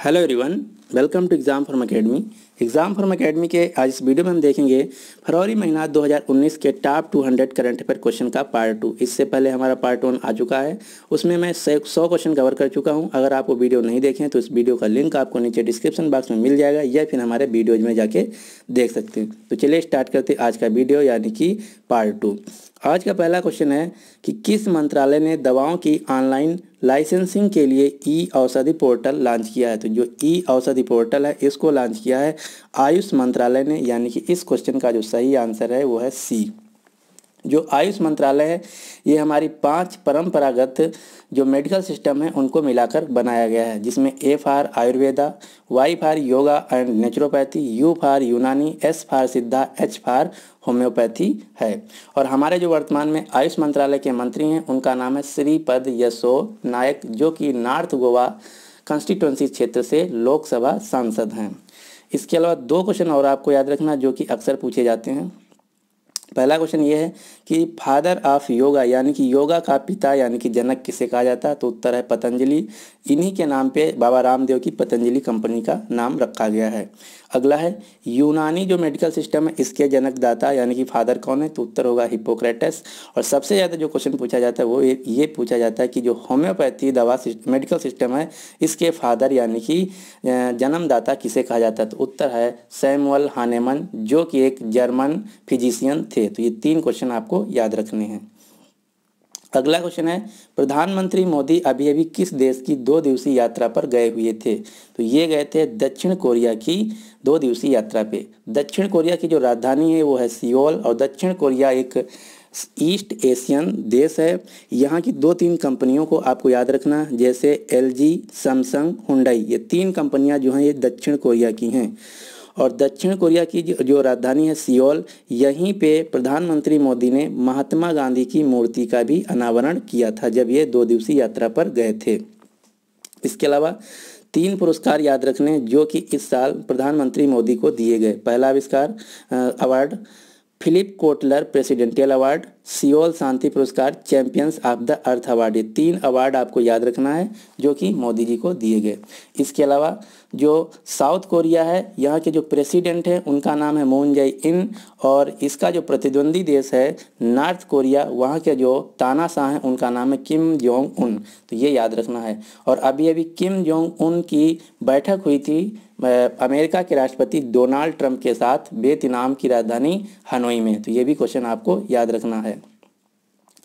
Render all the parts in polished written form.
Hello everyone, welcome to exam form academy. Exam form academy के आज इस video में हम देखेंगे फरवरी महीना 2019 के टॉप 200 करंट अफेयर क्वेश्चन का पार्ट 2। इससे पहले हमारा पार्ट 1 आ चुका है, उसमें मैं 100 क्वेश्चन कवर कर चुका हूं। अगर आप वो वीडियो नहीं देखें तो इस वीडियो का लिंक आपको नीचे डिस्क्रिप्शन बॉक्स में मिल जाएगा या फिर हमारे वीडियोज़ में जाके देख सकते हैं। तो चलिए स्टार्ट करते आज का वीडियो यानी कि पार्ट 2। आज का पहला क्वेश्चन है कि किस मंत्रालय ने दवाओं की ऑनलाइन लाइसेंसिंग के लिए ई औषधि पोर्टल लॉन्च किया है। तो जो ई औषधि पोर्टल है इसको लॉन्च किया है आयुष मंत्रालय ने, यानी कि इस क्वेश्चन का जो सही आंसर है वो है सी। जो आयुष मंत्रालय है ये हमारी 5 परंपरागत जो मेडिकल सिस्टम है उनको मिलाकर बनाया गया है, जिसमें A for Ayurveda, Y for yoga and naturopathy, U for Unani, S for Siddha, H for homeopathy है। और हमारे जो वर्तमान में आयुष मंत्रालय के मंत्री हैं उनका नाम है श्रीपद यसो नायक, जो कि नॉर्थ गोवा कॉन्स्टिट्यूंसी क्षेत्र से लोकसभा सांसद हैं। इसके अलावा 2 क्वेश्चन और आपको याद रखना जो कि अक्सर पूछे जाते हैं। पहला क्वेश्चन ये है कि फादर ऑफ योगा यानी कि योगा का पिता यानी कि जनक किसे कहा जाता है। तो उत्तर है पतंजलि। इन्हीं के नाम पे बाबा रामदेव की पतंजलि कंपनी का नाम रखा गया है। अगला है यूनानी जो मेडिकल सिस्टम है इसके जनकदाता यानी कि फादर कौन है। तो उत्तर होगा हिप्पोक्रेटस। और सबसे ज़्यादा जो क्वेश्चन पूछा जाता है वो ये पूछा जाता है कि जो होम्योपैथी दवा मेडिकल सिस्टम है इसके फादर यानी कि जन्मदाता किसे कहा जाता है। तो उत्तर है सैमुअल हानेमन, जो कि एक जर्मन फिजिशियन थे। तो ये 3 क्वेश्चन आपको याद रखने हैं। अगला क्वेश्चन है प्रधानमंत्री मोदी अभी अभी किस देश की 2 दिवसीय यात्रा पर गए हुए थे। तो ये गए थे दक्षिण कोरिया की 2 दिवसीय यात्रा पे। दक्षिण कोरिया की जो राजधानी है वो है सियोल, और दक्षिण कोरिया एक ईस्ट एशियन देश है। यहाँ की 2-3 कंपनियों को आपको याद रखना, जैसे LG, सैमसंग, हुंडई, ये 3 कंपनियाँ जो हैं ये दक्षिण कोरिया की हैं। और दक्षिण कोरिया की जो राजधानी है सियोल, यहीं पे प्रधानमंत्री मोदी ने महात्मा गांधी की मूर्ति का भी अनावरण किया था जब ये 2 दिवसीय यात्रा पर गए थे। इसके अलावा 3 पुरस्कार याद रखने जो कि इस साल प्रधानमंत्री मोदी को दिए गए। पहला आविष्कार award Philip Kotler presidential award, Seoul शांति पुरस्कार, champions of the earth award. ये 3 अवार्ड आपको याद रखना है जो कि मोदी जी को दिए गए। इसके अलावा जो साउथ कोरिया है यहाँ के जो प्रेसिडेंट हैं उनका नाम है मून जे इन, और इसका जो प्रतिद्वंदी देश है नॉर्थ कोरिया, वहाँ के जो तानाशाह हैं उनका नाम है किम जोंग उन। तो ये याद रखना है। और अभी अभी किम जोंग उन की बैठक हुई थी अमेरिका के राष्ट्रपति डोनाल्ड ट्रंप के साथ वियतनाम की राजधानी हनोई में। तो ये भी क्वेश्चन आपको याद रखना है।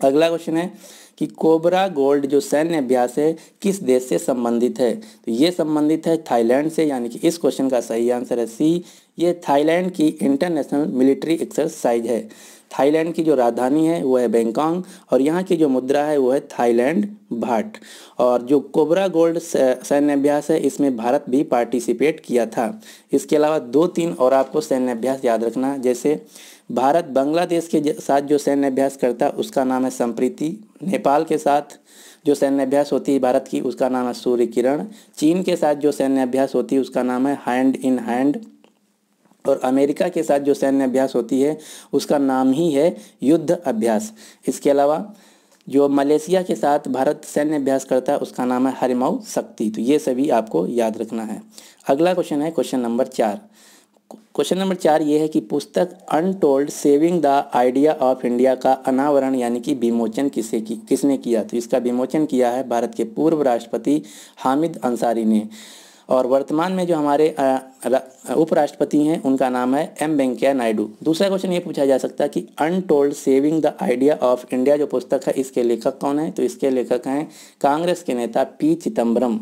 अगला क्वेश्चन है कि कोबरा गोल्ड जो सैन्य अभ्यास है किस देश से संबंधित है। तो ये संबंधित है थाईलैंड से, यानी कि इस क्वेश्चन का सही आंसर है सी। ये थाईलैंड की इंटरनेशनल मिलिट्री एक्सरसाइज है। थाईलैंड की जो राजधानी है वो है बैंकॉक, और यहाँ की जो मुद्रा है वो है थाईलैंड बाट। और जो कोबरा गोल्ड सैन्य अभ्यास है इसमें भारत भी पार्टिसिपेट किया था। इसके अलावा 2-3 और आपको सैन्य अभ्यास याद रखना, जैसे भारत बांग्लादेश के साथ जो सैन्य अभ्यास करता है उसका नाम है संप्रीति। नेपाल के साथ जो सैन्य अभ्यास होती है भारत की उसका नाम है सूर्य किरण। चीन के साथ जो सैन्य अभ्यास होती है उसका नाम है हैंड इन हैंड। और अमेरिका के साथ जो सैन्य अभ्यास होती है उसका नाम ही है युद्ध अभ्यास। इसके अलावा जो मलेशिया के साथ भारत सैन्य अभ्यास करता है उसका नाम है हरिमाऊ शक्ति। तो ये सभी आपको याद रखना है। अगला क्वेश्चन है क्वेश्चन नंबर 4। क्वेश्चन नंबर 4 ये है कि पुस्तक untold saving the idea of India का अनावरण यानी कि विमोचन किसने किया। तो इसका विमोचन किया है भारत के पूर्व राष्ट्रपति हामिद अंसारी ने। और वर्तमान में जो हमारे उपराष्ट्रपति हैं उनका नाम है M वेंकैया नायडू। दूसरा क्वेश्चन ये पूछा जा सकता है कि untold saving the idea of India जो पुस्तक है इसके लेखक कौन है। तो इसके लेखक हैं कांग्रेस के नेता P चिदम्बरम।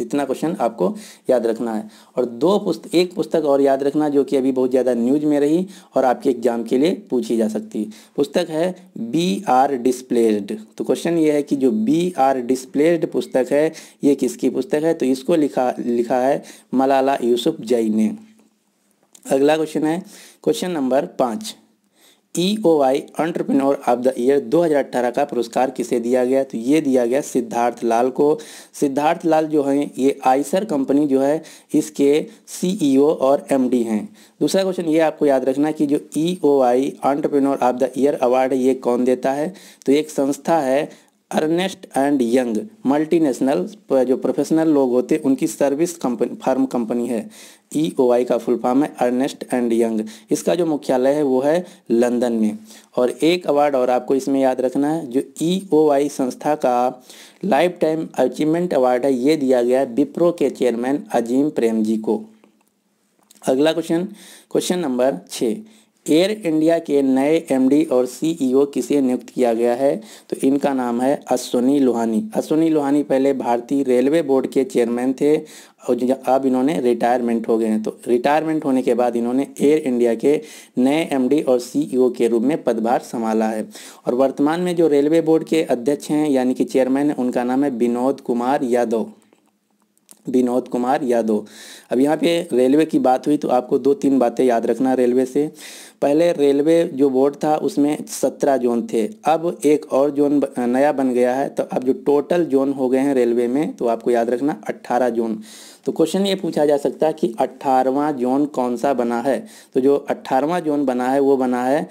इतना क्वेश्चन आपको याद रखना है। और एक पुस्तक और याद रखना जो कि अभी बहुत ज़्यादा न्यूज में रही और आपके एग्जाम के लिए पूछी जा सकती है। पुस्तक है बी आर डिस्प्लेस्ड। तो क्वेश्चन ये है कि जो बी आर डिस्प्लेस्ड पुस्तक है ये किसकी पुस्तक है। तो इसको लिखा है मलाला यूसुफजई ने। अगला क्वेश्चन है question number 5। EOI entrepreneur of the year 2018 का पुरस्कार किसे दिया गया। तो ये दिया गया सिद्धार्थ लाल को। सिद्धार्थ लाल जो हैं ये आइसर कंपनी जो है इसके CEO और MD हैं। दूसरा क्वेश्चन ये आपको याद रखना कि जो EOI entrepreneur of the year award है ये कौन देता है। तो एक संस्था है अर्नेस्ट एंड यंग मल्टीनेशनल जो प्रोफेशनल लोग होते हैं उनकी सर्विस फार्म कंपनी है। EOI का फुल फॉर्म है अर्नेस्ट एंड यंग। इसका जो मुख्यालय है वो है लंदन में। और एक अवार्ड और आपको इसमें याद रखना है, जो EOI संस्था का लाइफ टाइम अचीवमेंट अवार्ड है, ये दिया गया है विप्रो के चेयरमैन अजीम प्रेमजी को। अगला क्वेश्चन नंबर 6, एयर इंडिया के नए MD और CEO किसे नियुक्त किया गया है? तो इनका नाम है अश्वनी लोहानी। अश्वनी लोहानी पहले भारतीय रेलवे बोर्ड के चेयरमैन थे और अब इन्होंने रिटायरमेंट हो गए हैं। तो रिटायरमेंट होने के बाद इन्होंने एयर इंडिया के नए MD और CEO के रूप में पदभार संभाला है। और वर्तमान में जो रेलवे बोर्ड के अध्यक्ष हैं यानी कि चेयरमैन है, उनका नाम है विनोद कुमार यादव। विनोद कुमार यादव। अब यहाँ पे रेलवे की बात हुई तो आपको 2-3 बातें याद रखना रेलवे से। पहले रेलवे जो बोर्ड था उसमें 17 जोन थे, अब एक और जोन नया बन गया है। तो अब जो टोटल जोन हो गए हैं रेलवे में, तो आपको याद रखना 18 जोन। तो क्वेश्चन ये पूछा जा सकता है कि 18वां जोन कौन सा बना है? तो जो 18वां जोन बना है वो बना है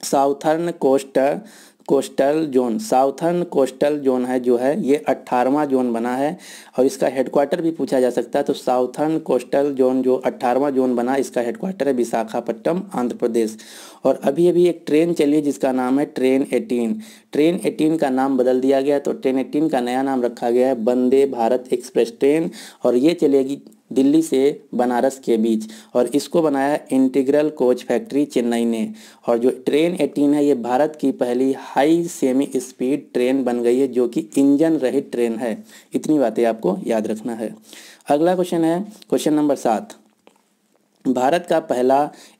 southern coastal zone. Southern coastal zone है जो है ये 18वां जोन बना है और इसका हेडक्वार्टर भी पूछा जा सकता है। तो साउथर्न कोस्टल जोन जो 18वां जोन बना, इसका हेडक्वार्टर है विशाखापट्टनम, आंध्र प्रदेश। और अभी एक ट्रेन चली है जिसका नाम है ट्रेन 18। ट्रेन 18 का नाम बदल दिया गया, तो ट्रेन 18 का नया नाम रखा गया है वंदे भारत एक्सप्रेस ट्रेन और ये चलेगी दिल्ली से बनारस के बीच। और इसको बनाया है इंटीग्रल कोच फैक्ट्री चेन्नई ने। और जो ट्रेन 18 है ये भारत की पहली हाई सेमी स्पीड ट्रेन बन गई है जो कि इंजन रहित ट्रेन है। इतनी बातें आपको याद रखना है। अगला क्वेश्चन है क्वेश्चन नंबर 7, भारत का पहला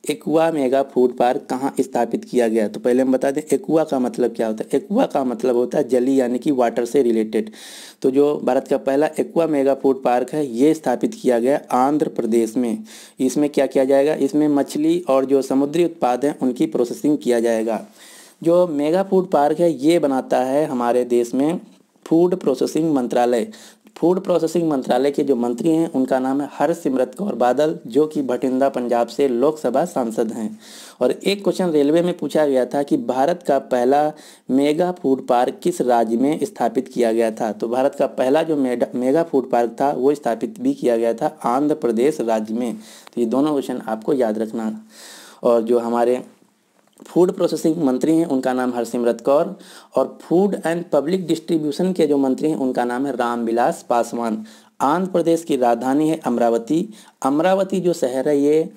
एक्वा मेगा फूड पार्क कहाँ स्थापित किया गया? तो पहले हम बता दें एक्वा का मतलब क्या होता है। एक्वा का मतलब होता है जली यानी कि वाटर से रिलेटेड। तो जो भारत का पहला एक्वा मेगा फूड पार्क है ये स्थापित किया गया आंध्र प्रदेश में। इसमें क्या किया जाएगा? इसमें मछली और जो समुद्री उत्पाद हैं उनकी प्रोसेसिंग किया जाएगा। जो मेगा फूड पार्क है ये बनाता है हमारे देश में फूड प्रोसेसिंग मंत्रालय। फूड प्रोसेसिंग मंत्रालय के जो मंत्री हैं उनका नाम है हरसिमरत कौर बादल, जो कि भटिंडा पंजाब से लोकसभा सांसद हैं। और एक क्वेश्चन रेलवे में पूछा गया था कि भारत का पहला मेगा फूड पार्क किस राज्य में स्थापित किया गया था? तो भारत का पहला जो मेगा फूड पार्क था वो स्थापित भी किया गया था आंध्र प्रदेश राज्य में। तो ये दोनों क्वेश्चन आपको याद रखना। और जो हमारे फूड प्रोसेसिंग मंत्री हैं उनका नाम हरसिमरत कौर और फूड एंड पब्लिक डिस्ट्रीब्यूशन के जो मंत्री हैं उनका नाम है रामविलास पासवान। आंध्र प्रदेश की राजधानी है अमरावती। अमरावती जो शहर है ये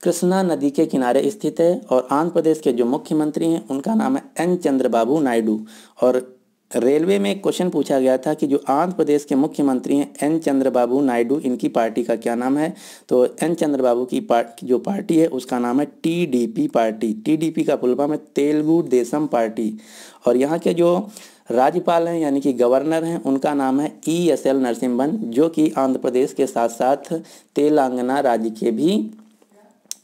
कृष्णा नदी के किनारे स्थित है। और आंध्र प्रदेश के जो मुख्यमंत्री हैं उनका नाम है N चंद्रबाबू नायडू। और रेलवे में एक क्वेश्चन पूछा गया था कि जो आंध्र प्रदेश के मुख्यमंत्री हैं N चंद्रबाबू नायडू, इनकी पार्टी का क्या नाम है? तो N चंद्रबाबू की जो पार्टी है उसका नाम है TDP पार्टी। TDP का फुल फॉर्म है तेलुगु देशम पार्टी। और यहाँ के जो राज्यपाल हैं यानी कि गवर्नर हैं उनका नाम है ESL नरसिम्हन, जो कि आंध्र प्रदेश के साथ साथ तेलंगाना राज्य के भी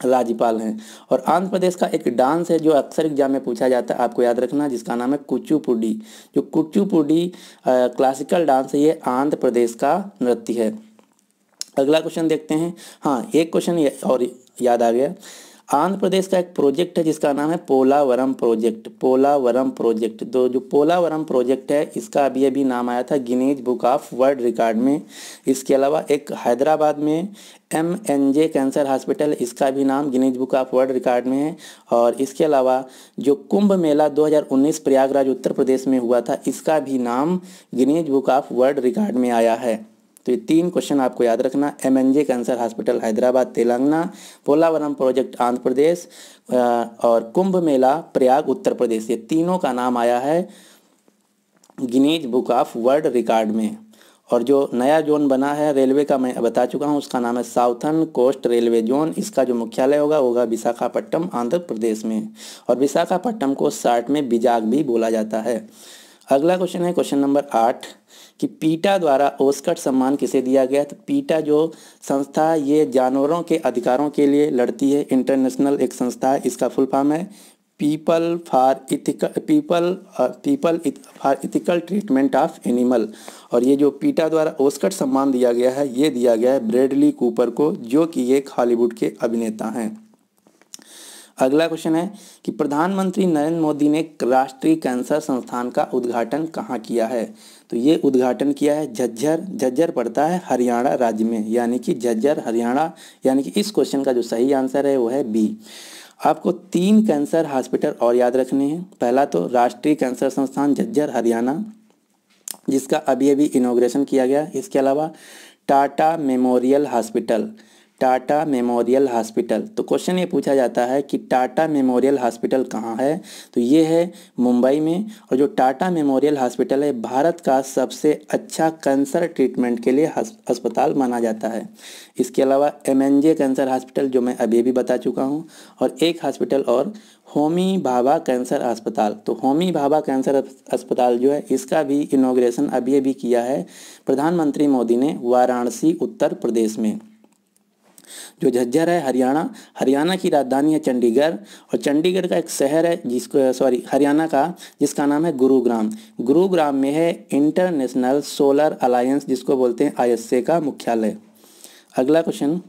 राज्यपाल हैं। और आंध्र प्रदेश का एक डांस है जो अक्सर एग्जाम में पूछा जाता है, आपको याद रखना, जिसका नाम है कुचिपुड़ी। जो कुचिपुड़ी क्लासिकल डांस है ये आंध्र प्रदेश का नृत्य है। अगला क्वेश्चन देखते हैं। हाँ, एक क्वेश्चन और याद आ गया। आंध्र प्रदेश का एक प्रोजेक्ट है जिसका नाम है पोलावरम प्रोजेक्ट। पोलावरम प्रोजेक्ट, तो जो पोलावरम प्रोजेक्ट है इसका अभी नाम आया था Guinness book of world record में। इसके अलावा एक हैदराबाद में MNJ कैंसर हॉस्पिटल, इसका भी नाम Guinness book of world record में है। और इसके अलावा जो कुंभ मेला 2019 प्रयागराज उत्तर प्रदेश में हुआ था, इसका भी नाम Guinness book of world record में आया है। तो ये 3 क्वेश्चन आपको याद रखना। MNJ cancer hospital Hyderabad Telangana, Polavaram project Andhra Pradesh और कुंभ मेला प्रयाग उत्तर प्रदेश, ये तीनों का नाम आया है Guinness book of world record में। और जो नया जोन बना है रेलवे का मैं बता चुका हूँ, उसका नाम है साउथर्न कोस्ट रेलवे जोन। इसका जो मुख्यालय होगा विशाखापट्टनम आंध्र प्रदेश में। और विशाखापट्टनम को शॉर्ट में विजाग भी बोला जाता है। अगला क्वेश्चन है क्वेश्चन नंबर 8 कि पीटा द्वारा ऑस्कर सम्मान किसे दिया गया? तो पीटा जो संस्था ये जानवरों के अधिकारों के लिए लड़ती है, इंटरनेशनल एक संस्था है। इसका फुल फॉर्म है people for ethical treatment of animal. और ये जो पीटा द्वारा ऑस्कर सम्मान दिया गया है ये दिया गया है ब्रैडली कूपर को, जो कि एक हॉलीवुड के अभिनेता हैं। अगला क्वेश्चन है कि प्रधानमंत्री नरेंद्र मोदी ने राष्ट्रीय कैंसर संस्थान का उद्घाटन कहाँ किया है? तो ये उद्घाटन किया है झज्जर पड़ता है हरियाणा राज्य में, यानी कि झज्जर हरियाणा, यानी कि इस क्वेश्चन का जो सही आंसर है वो है बी। आपको 3 कैंसर हॉस्पिटल और याद रखने हैं। पहला तो राष्ट्रीय कैंसर संस्थान झज्जर हरियाणा, जिसका अभी अभी इनॉग्रेशन किया गया। इसके अलावा Tata memorial hospital, Tata memorial hospital. तो क्वेश्चन ये पूछा जाता है कि टाटा मेमोरियल हॉस्पिटल कहाँ है? तो ये है मुंबई में। और जो टाटा मेमोरियल हॉस्पिटल है भारत का सबसे अच्छा कैंसर ट्रीटमेंट के लिए अस्पताल माना जाता है। इसके अलावा एमएनजे कैंसर हॉस्पिटल जो मैं अभी बता चुका हूँ, और एक हॉस्पिटल और होमी भाभा कैंसर अस्पताल। तो होमी भाभा कैंसर अस्पताल जो है इसका भी इनॉग्रेशन अभी अभी किया है प्रधानमंत्री मोदी ने वाराणसी उत्तर प्रदेश में। जो झज्जर है हरियाणा की राजधानी है चंडीगढ़, और चंडीगढ़ का एक शहर है हरियाणा का, जिसका नाम है गुरुग्राम में है इंटरनेशनल सोलर अलायंस, जिसको बोलते हैं ISA का मुख्यालय। अगला क्वेश्चन,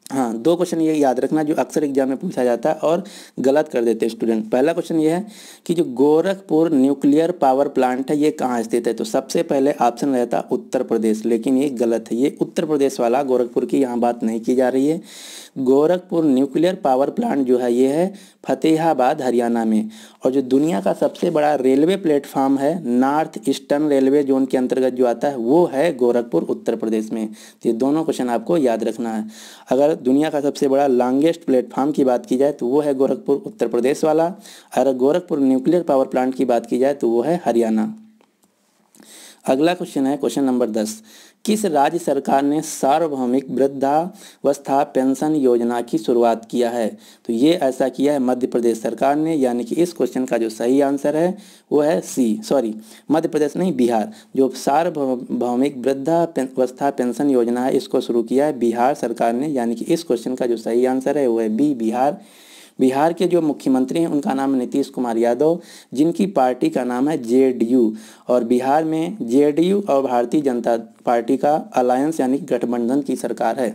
हाँ 2 क्वेश्चन ये याद रखना जो अक्सर एग्जाम में पूछा जाता है और गलत कर देते हैं स्टूडेंट। पहला क्वेश्चन ये है कि जो गोरखपुर न्यूक्लियर पावर प्लांट है ये कहाँ स्थित है? तो सबसे पहले ऑप्शन रहता उत्तर प्रदेश, लेकिन ये गलत है। ये उत्तर प्रदेश वाला, गोरखपुर की यहाँ बात नहीं की जा रही है। गोरखपुर न्यूक्लियर पावर प्लांट जो है ये है फतेहाबाद हरियाणा में। और जो दुनिया का सबसे बड़ा रेलवे प्लेटफॉर्म है नॉर्थ ईस्टर्न रेलवे जोन के अंतर्गत जो आता है वो है गोरखपुर उत्तर प्रदेश में। तो ये दोनों क्वेश्चन आपको याद रखना है। अगर दुनिया का सबसे बड़ा लॉन्गेस्ट प्लेटफॉर्म की बात की जाए तो वो है गोरखपुर उत्तर प्रदेश वाला। अगर गोरखपुर न्यूक्लियर पावर प्लांट की बात की जाए तो वो है हरियाणा। अगला क्वेश्चन है क्वेश्चन नंबर 10, किस राज्य सरकार ने सार्वभौमिक वृद्धावस्था पेंशन योजना की शुरुआत किया है? तो ये ऐसा किया है मध्य प्रदेश सरकार ने, यानी कि इस क्वेश्चन का जो सही आंसर है वो है मध्य प्रदेश नहीं, बिहार। जो सार्वभौमिक वृद्धावस्था पेंशन योजना है इसको शुरू किया है बिहार सरकार ने, यानी कि इस क्वेश्चन का जो सही आंसर है वो है बी, बिहार। बिहार के जो मुख्यमंत्री हैं उनका नाम है नीतीश कुमार यादव, जिनकी पार्टी का नाम है JDU। और बिहार में JDU और भारतीय जनता पार्टी का अलायंस यानी गठबंधन की सरकार है।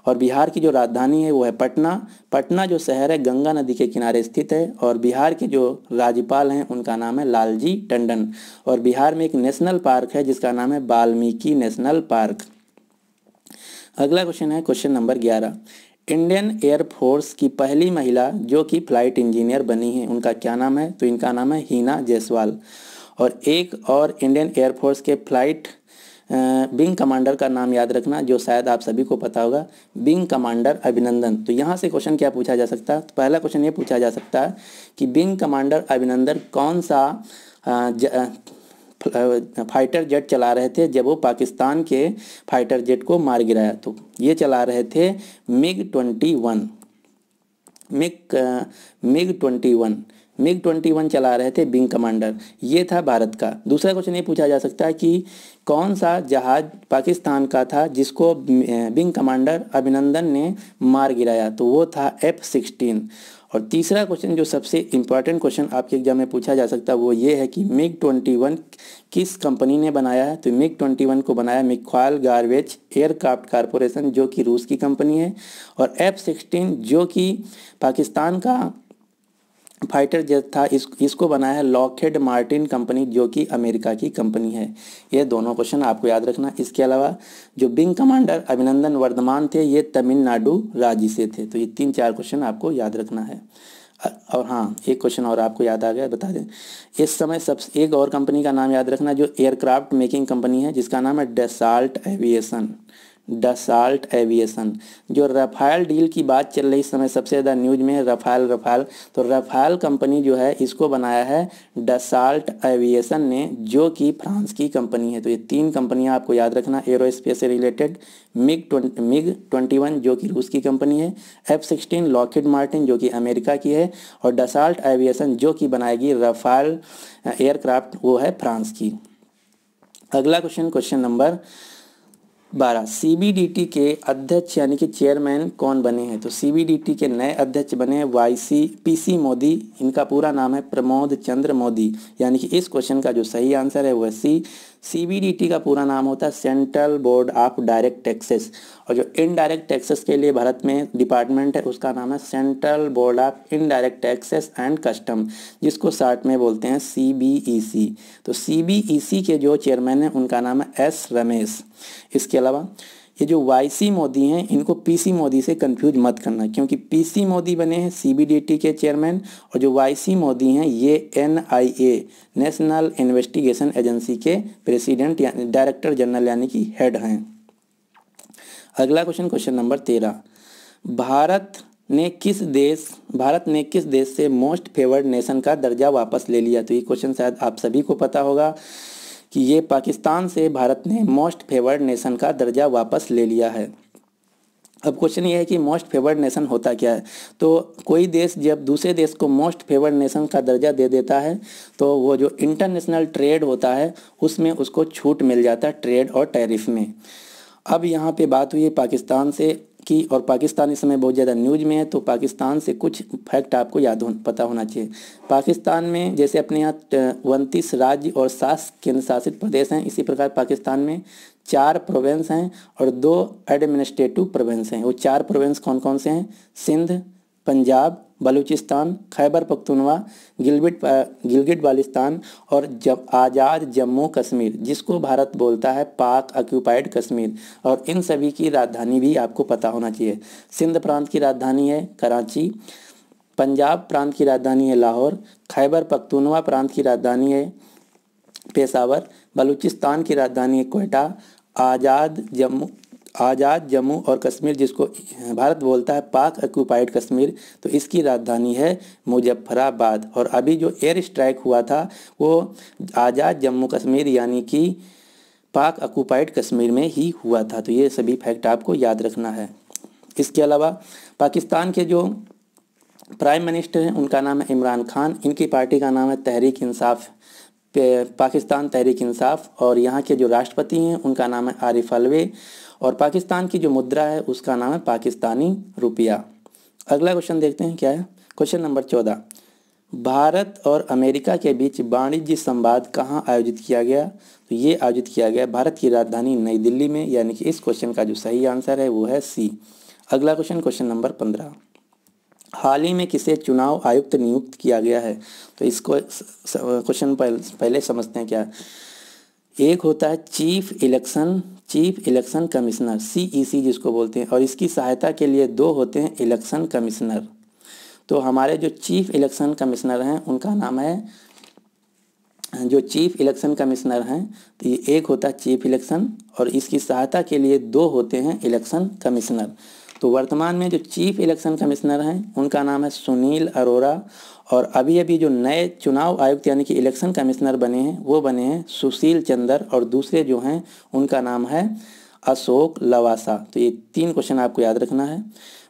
और बिहार की जो राजधानी है वो है पटना जो शहर है गंगा नदी के किनारे स्थित है। और बिहार के जो राज्यपाल हैं उनका नाम है लालजी टंडन। और बिहार में एक नेशनल पार्क है जिसका नाम है वाल्मीकि नेशनल पार्क। अगला क्वेश्चन है क्वेश्चन नंबर 11, इंडियन एयरफोर्स की पहली महिला जो कि फ्लाइट इंजीनियर बनी है उनका क्या नाम है? तो इनका नाम है हिना जायसवाल। और एक और इंडियन एयरफोर्स के फ्लाइट विंग कमांडर का नाम याद रखना जो शायद आप सभी को पता होगा, विंग कमांडर अभिनंदन। तो यहाँ से क्वेश्चन क्या पूछा जा सकता है? तो पहला क्वेश्चन ये पूछा जा सकता है कि विंग कमांडर अभिनंदन कौन सा फाइटर जेट चला रहे थे जब वो पाकिस्तान के फाइटर जेट को मार गिराया? तो ये चला रहे थे मिग 21 चला रहे थे विंग कमांडर, ये था भारत का। दूसरा क्वेश्चन ये पूछा जा सकता है कि कौन सा जहाज पाकिस्तान का था जिसको विंग कमांडर अभिनंदन ने मार गिराया? तो वो था F-16। और तीसरा क्वेश्चन जो सबसे इम्पॉर्टेंट क्वेश्चन आपके एग्जाम में पूछा जा सकता है वो ये है कि MiG-21 किस कंपनी ने बनाया है? तो MiG-21 को बनाया मिखाइल गार्वेज एयरक्राफ्ट कारपोरेशन जो कि रूस की कंपनी है। और F-16 जो कि पाकिस्तान का फाइटर जेट था इसको बनाया है लॉकहीड मार्टिन कंपनी जो कि अमेरिका की कंपनी है। ये दोनों क्वेश्चन आपको याद रखना। इसके अलावा जो विंग कमांडर अभिनंदन वर्धमान थे ये तमिलनाडु राज्य से थे। तो ये 3-4 क्वेश्चन आपको याद रखना है। और हाँ एक क्वेश्चन और आपको याद आ गया, बता दें इस समय एक और कंपनी का नाम याद रखना जो एयरक्राफ्ट मेकिंग कंपनी है जिसका नाम है डसाल्ट एविएशन। जो रफाल डील की बात चल रही इस समय सबसे ज़्यादा न्यूज में है रफाल। तो रफाल कंपनी जो है इसको बनाया है डसाल्ट एविएशन ने जो कि फ्रांस की कंपनी है। तो ये 3 कंपनियां आपको याद रखना एरोस्पेस से रिलेटेड, MiG-21 जो कि रूस की कंपनी है, F-16 लॉकहीड मार्टिन जो कि अमेरिका की है, और डसाल्ट एविएशन जो कि बनाएगी रफाल एयरक्राफ्ट वो है फ्रांस की। अगला क्वेश्चन नंबर 12, CBDT के अध्यक्ष यानी कि चेयरमैन कौन बने हैं? तो CBDT के नए अध्यक्ष बने हैं PC मोदी। इनका पूरा नाम है प्रमोद चंद्र मोदी, यानी कि इस क्वेश्चन का जो सही आंसर है वह CBDT का पूरा नाम होता है central board of direct taxes, और जो इनडायरेक्ट टैक्सेस के लिए भारत में डिपार्टमेंट है उसका नाम है central board of indirect taxes and custom, जिसको शॉर्ट में बोलते हैं CBEC। तो CBEC के जो चेयरमैन हैं उनका नाम है S रमेश। इसके अलावा ये जो YC मोदी हैं इनको PC मोदी से कंफ्यूज मत करना, क्योंकि PC मोदी बने हैं CBDT के चेयरमैन, और जो YC मोदी हैं ये NIA नेशनल इन्वेस्टिगेशन एजेंसी के प्रेसिडेंट यानी डायरेक्टर जनरल यानी कि हेड हैं। अगला क्वेश्चन, क्वेश्चन नंबर 13, भारत ने किस देश से मोस्ट फेवर्ड नेशन का दर्जा वापस ले लिया? तो ये क्वेश्चन शायद आप सभी को पता होगा कि ये पाकिस्तान से भारत ने मोस्ट फेवर्ड नेशन का दर्जा वापस ले लिया है। अब क्वेश्चन ये है कि मोस्ट फेवर्ड नेशन होता क्या है? तो कोई देश जब दूसरे देश को मोस्ट फेवर्ड नेशन का दर्जा दे देता है तो वो जो इंटरनेशनल ट्रेड होता है उसमें उसको छूट मिल जाता है ट्रेड और टैरिफ में। अब यहाँ पे बात हुई है पाकिस्तान से की, और पाकिस्तान इस समय बहुत ज़्यादा न्यूज में है, तो पाकिस्तान से कुछ फैक्ट आपको पता होना चाहिए। पाकिस्तान में जैसे अपने यहाँ 29 राज्य और 7 केंद्र शासित प्रदेश हैं, इसी प्रकार पाकिस्तान में 4 प्रोविंस हैं और 2 एडमिनिस्ट्रेटिव प्रोविंस हैं। वो 4 प्रोविंस कौन कौन से हैं? सिंध, पंजाब, बलूचिस्तान, खैबर पख्तूनवा, गिलगिट बाल्टिस्तान और आज़ाद जम्मू कश्मीर, जिसको भारत बोलता है पाक ऑक्यूपाइड कश्मीर। और इन सभी की राजधानी भी आपको पता होना चाहिए। सिंध प्रांत की राजधानी है कराची, पंजाब प्रांत की राजधानी है लाहौर, खैबर पख्तूनवा प्रांत की राजधानी है पेशावर, बलूचिस्तान की राजधानी है क्वेटा, आज़ाद जम्मू और कश्मीर, जिसको भारत बोलता है पाक ऑक्यूपाइड कश्मीर, तो इसकी राजधानी है मुजफ्फराबाद। और अभी जो एयर स्ट्राइक हुआ था वो आज़ाद जम्मू कश्मीर यानी कि पाक ऑक्यूपाइड कश्मीर में ही हुआ था। तो ये सभी फैक्ट आपको याद रखना है। इसके अलावा पाकिस्तान के जो प्राइम मिनिस्टर हैं उनका नाम है इमरान खान। इनकी पार्टी का नाम है तहरीक इंसाफ, पाकिस्तान तहरीक इंसाफ। और यहाँ के जो राष्ट्रपति हैं उनका नाम है आरिफ अलवी। और पाकिस्तान की जो मुद्रा है उसका नाम है पाकिस्तानी रुपया। अगला क्वेश्चन देखते हैं क्या है। क्वेश्चन नंबर 14, भारत और अमेरिका के बीच वाणिज्य संवाद कहाँ आयोजित किया गया? तो ये आयोजित किया गया भारत की राजधानी नई दिल्ली में, यानी कि इस क्वेश्चन का जो सही आंसर है वो है C। अगला क्वेश्चन, क्वेश्चन नंबर 15, हाल ही में किसे चुनाव आयुक्त नियुक्त किया गया है? तो इसको क्वेश्चन पहले समझते हैं क्या। एक होता है चीफ इलेक्शन कमिश्नर CEC जिसको बोलते हैं, और इसकी सहायता के लिए 2 होते हैं इलेक्शन कमिश्नर। तो हमारे जो चीफ इलेक्शन कमिश्नर हैं उनका नाम है, जो चीफ इलेक्शन कमिश्नर हैं तो ये एक होता है चीफ इलेक्शन और इसकी सहायता के लिए 2 होते हैं इलेक्शन कमिश्नर। तो वर्तमान में जो चीफ इलेक्शन कमिश्नर हैं उनका नाम है सुनील अरोड़ा, और अभी अभी जो नए चुनाव आयुक्त यानी कि इलेक्शन कमिश्नर बने हैं वो बने हैं सुशील चंद्र, और दूसरे जो हैं उनका नाम है अशोक लवासा। तो ये 3 क्वेश्चन आपको याद रखना है।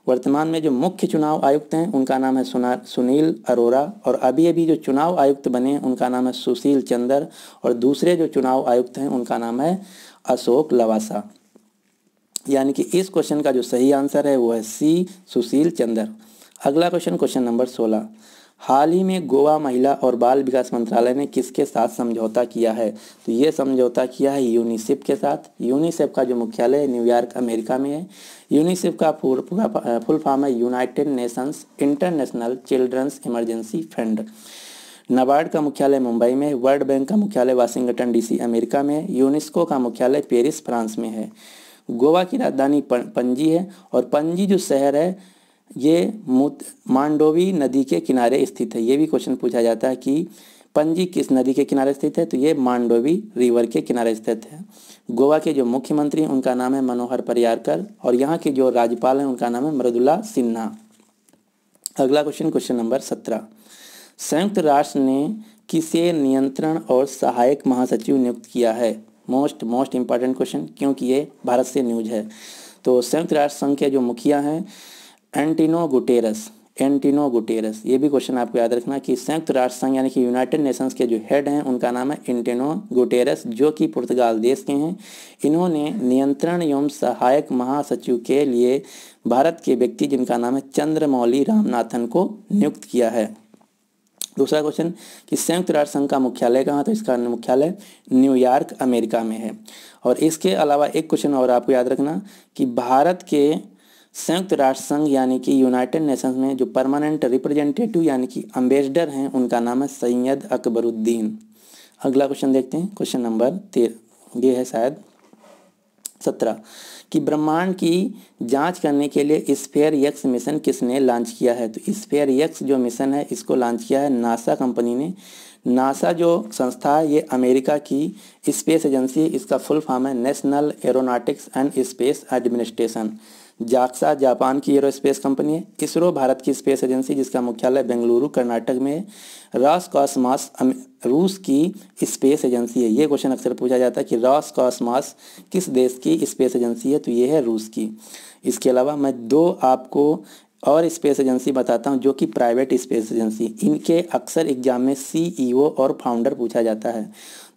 वर्तमान में जो मुख्य चुनाव आयुक्त हैं उनका नाम है सुनील अरोड़ा, और अभी अभी जो चुनाव आयुक्त बने हैं उनका नाम है सुशील चंद्र, और दूसरे जो चुनाव आयुक्त हैं उनका नाम है अशोक लवासा। यानी कि इस क्वेश्चन का जो सही आंसर है वो है C सुशील चंद्र। अगला क्वेश्चन, क्वेश्चन नंबर 16, हाल ही में गोवा महिला और बाल विकास मंत्रालय ने किसके साथ समझौता किया है? तो ये समझौता किया है यूनिसेफ के साथ। यूनिसेफ का जो मुख्यालय न्यूयॉर्क अमेरिका में है। यूनिसेफ का पूरा फुल फॉर्म है united nations international children's emergency fund. NABARD का मुख्यालय मुंबई में है। वर्ल्ड बैंक का मुख्यालय वाशिंगटन DC अमेरिका में है। यूनेस्को का मुख्यालय पेरिस फ्रांस में है। गोवा की राजधानी पणजी है, और पणजी जो शहर है ये मांडोवी नदी के किनारे स्थित है। ये भी क्वेश्चन पूछा जाता है कि पणजी किस नदी के किनारे स्थित है, तो ये मांडोवी रिवर के किनारे स्थित है। गोवा के जो मुख्यमंत्री हैं उनका नाम है मनोहर पर्रिकर, और यहाँ के जो राज्यपाल हैं उनका नाम है मृदुला सिन्हा। अगला क्वेश्चन, क्वेश्चन नंबर 17, संयुक्त राष्ट्र ने किसे नियंत्रण और सहायक महासचिव नियुक्त किया है? मोस्ट इंपॉर्टेंट क्वेश्चन, क्योंकि ये भारत से न्यूज है। तो संयुक्त राष्ट्र संघ के जो मुखिया हैं एंटोनियो गुटेरस। ये भी क्वेश्चन आपको याद रखना कि संयुक्त राष्ट्र संघ यानी कि यूनाइटेड नेशंस के जो हेड हैं उनका नाम है एंटोनियो गुटेरस, जो कि पुर्तगाल देश के हैं। इन्होंने नियंत्रण एवं सहायक महासचिव के लिए भारत के व्यक्ति जिनका नाम है चंद्रमौली रामनाथन को नियुक्त किया है। दूसरा क्वेश्चन कि संयुक्त राष्ट्र संघ का मुख्यालय कहाँ, तो इसका मुख्यालय न्यूयॉर्क अमेरिका में है। और इसके अलावा एक क्वेश्चन और आपको याद रखना कि भारत के संयुक्त राष्ट्र संघ यानी कि यूनाइटेड नेशंस में जो परमानेंट रिप्रेजेंटेटिव यानी कि एम्बेसडर हैं उनका नाम है सैयद अकबरुद्दीन। अगला क्वेश्चन देखते हैं, क्वेश्चन नंबर 13, ये है शायद 17 कि ब्रह्मांड की जांच करने के लिए स्फेयर एक्स मिशन किसने लॉन्च किया है। तो स्फेयर एक्स जो मिशन है इसको लॉन्च किया है नासा कंपनी ने। नासा जो संस्था है ये अमेरिका की स्पेस एजेंसी है, इसका फुल फॉर्म है national aeronautics and space administration. JAXA Japan की एरोस्पेस कंपनी है। इसरो भारत की स्पेस एजेंसी जिसका मुख्यालय बेंगलुरु कर्नाटक में है। रॉसकॉस्मॉस रूस की स्पेस एजेंसी है। ये क्वेश्चन अक्सर पूछा जाता है कि रॉसकॉस्मॉस किस देश की स्पेस एजेंसी है, तो ये है रूस की। इसके अलावा मैं 2 आपको और स्पेस एजेंसी बताता हूँ जो कि प्राइवेट स्पेस एजेंसी, इनके अक्सर एग्जाम में CEO और फाउंडर पूछा जाता है।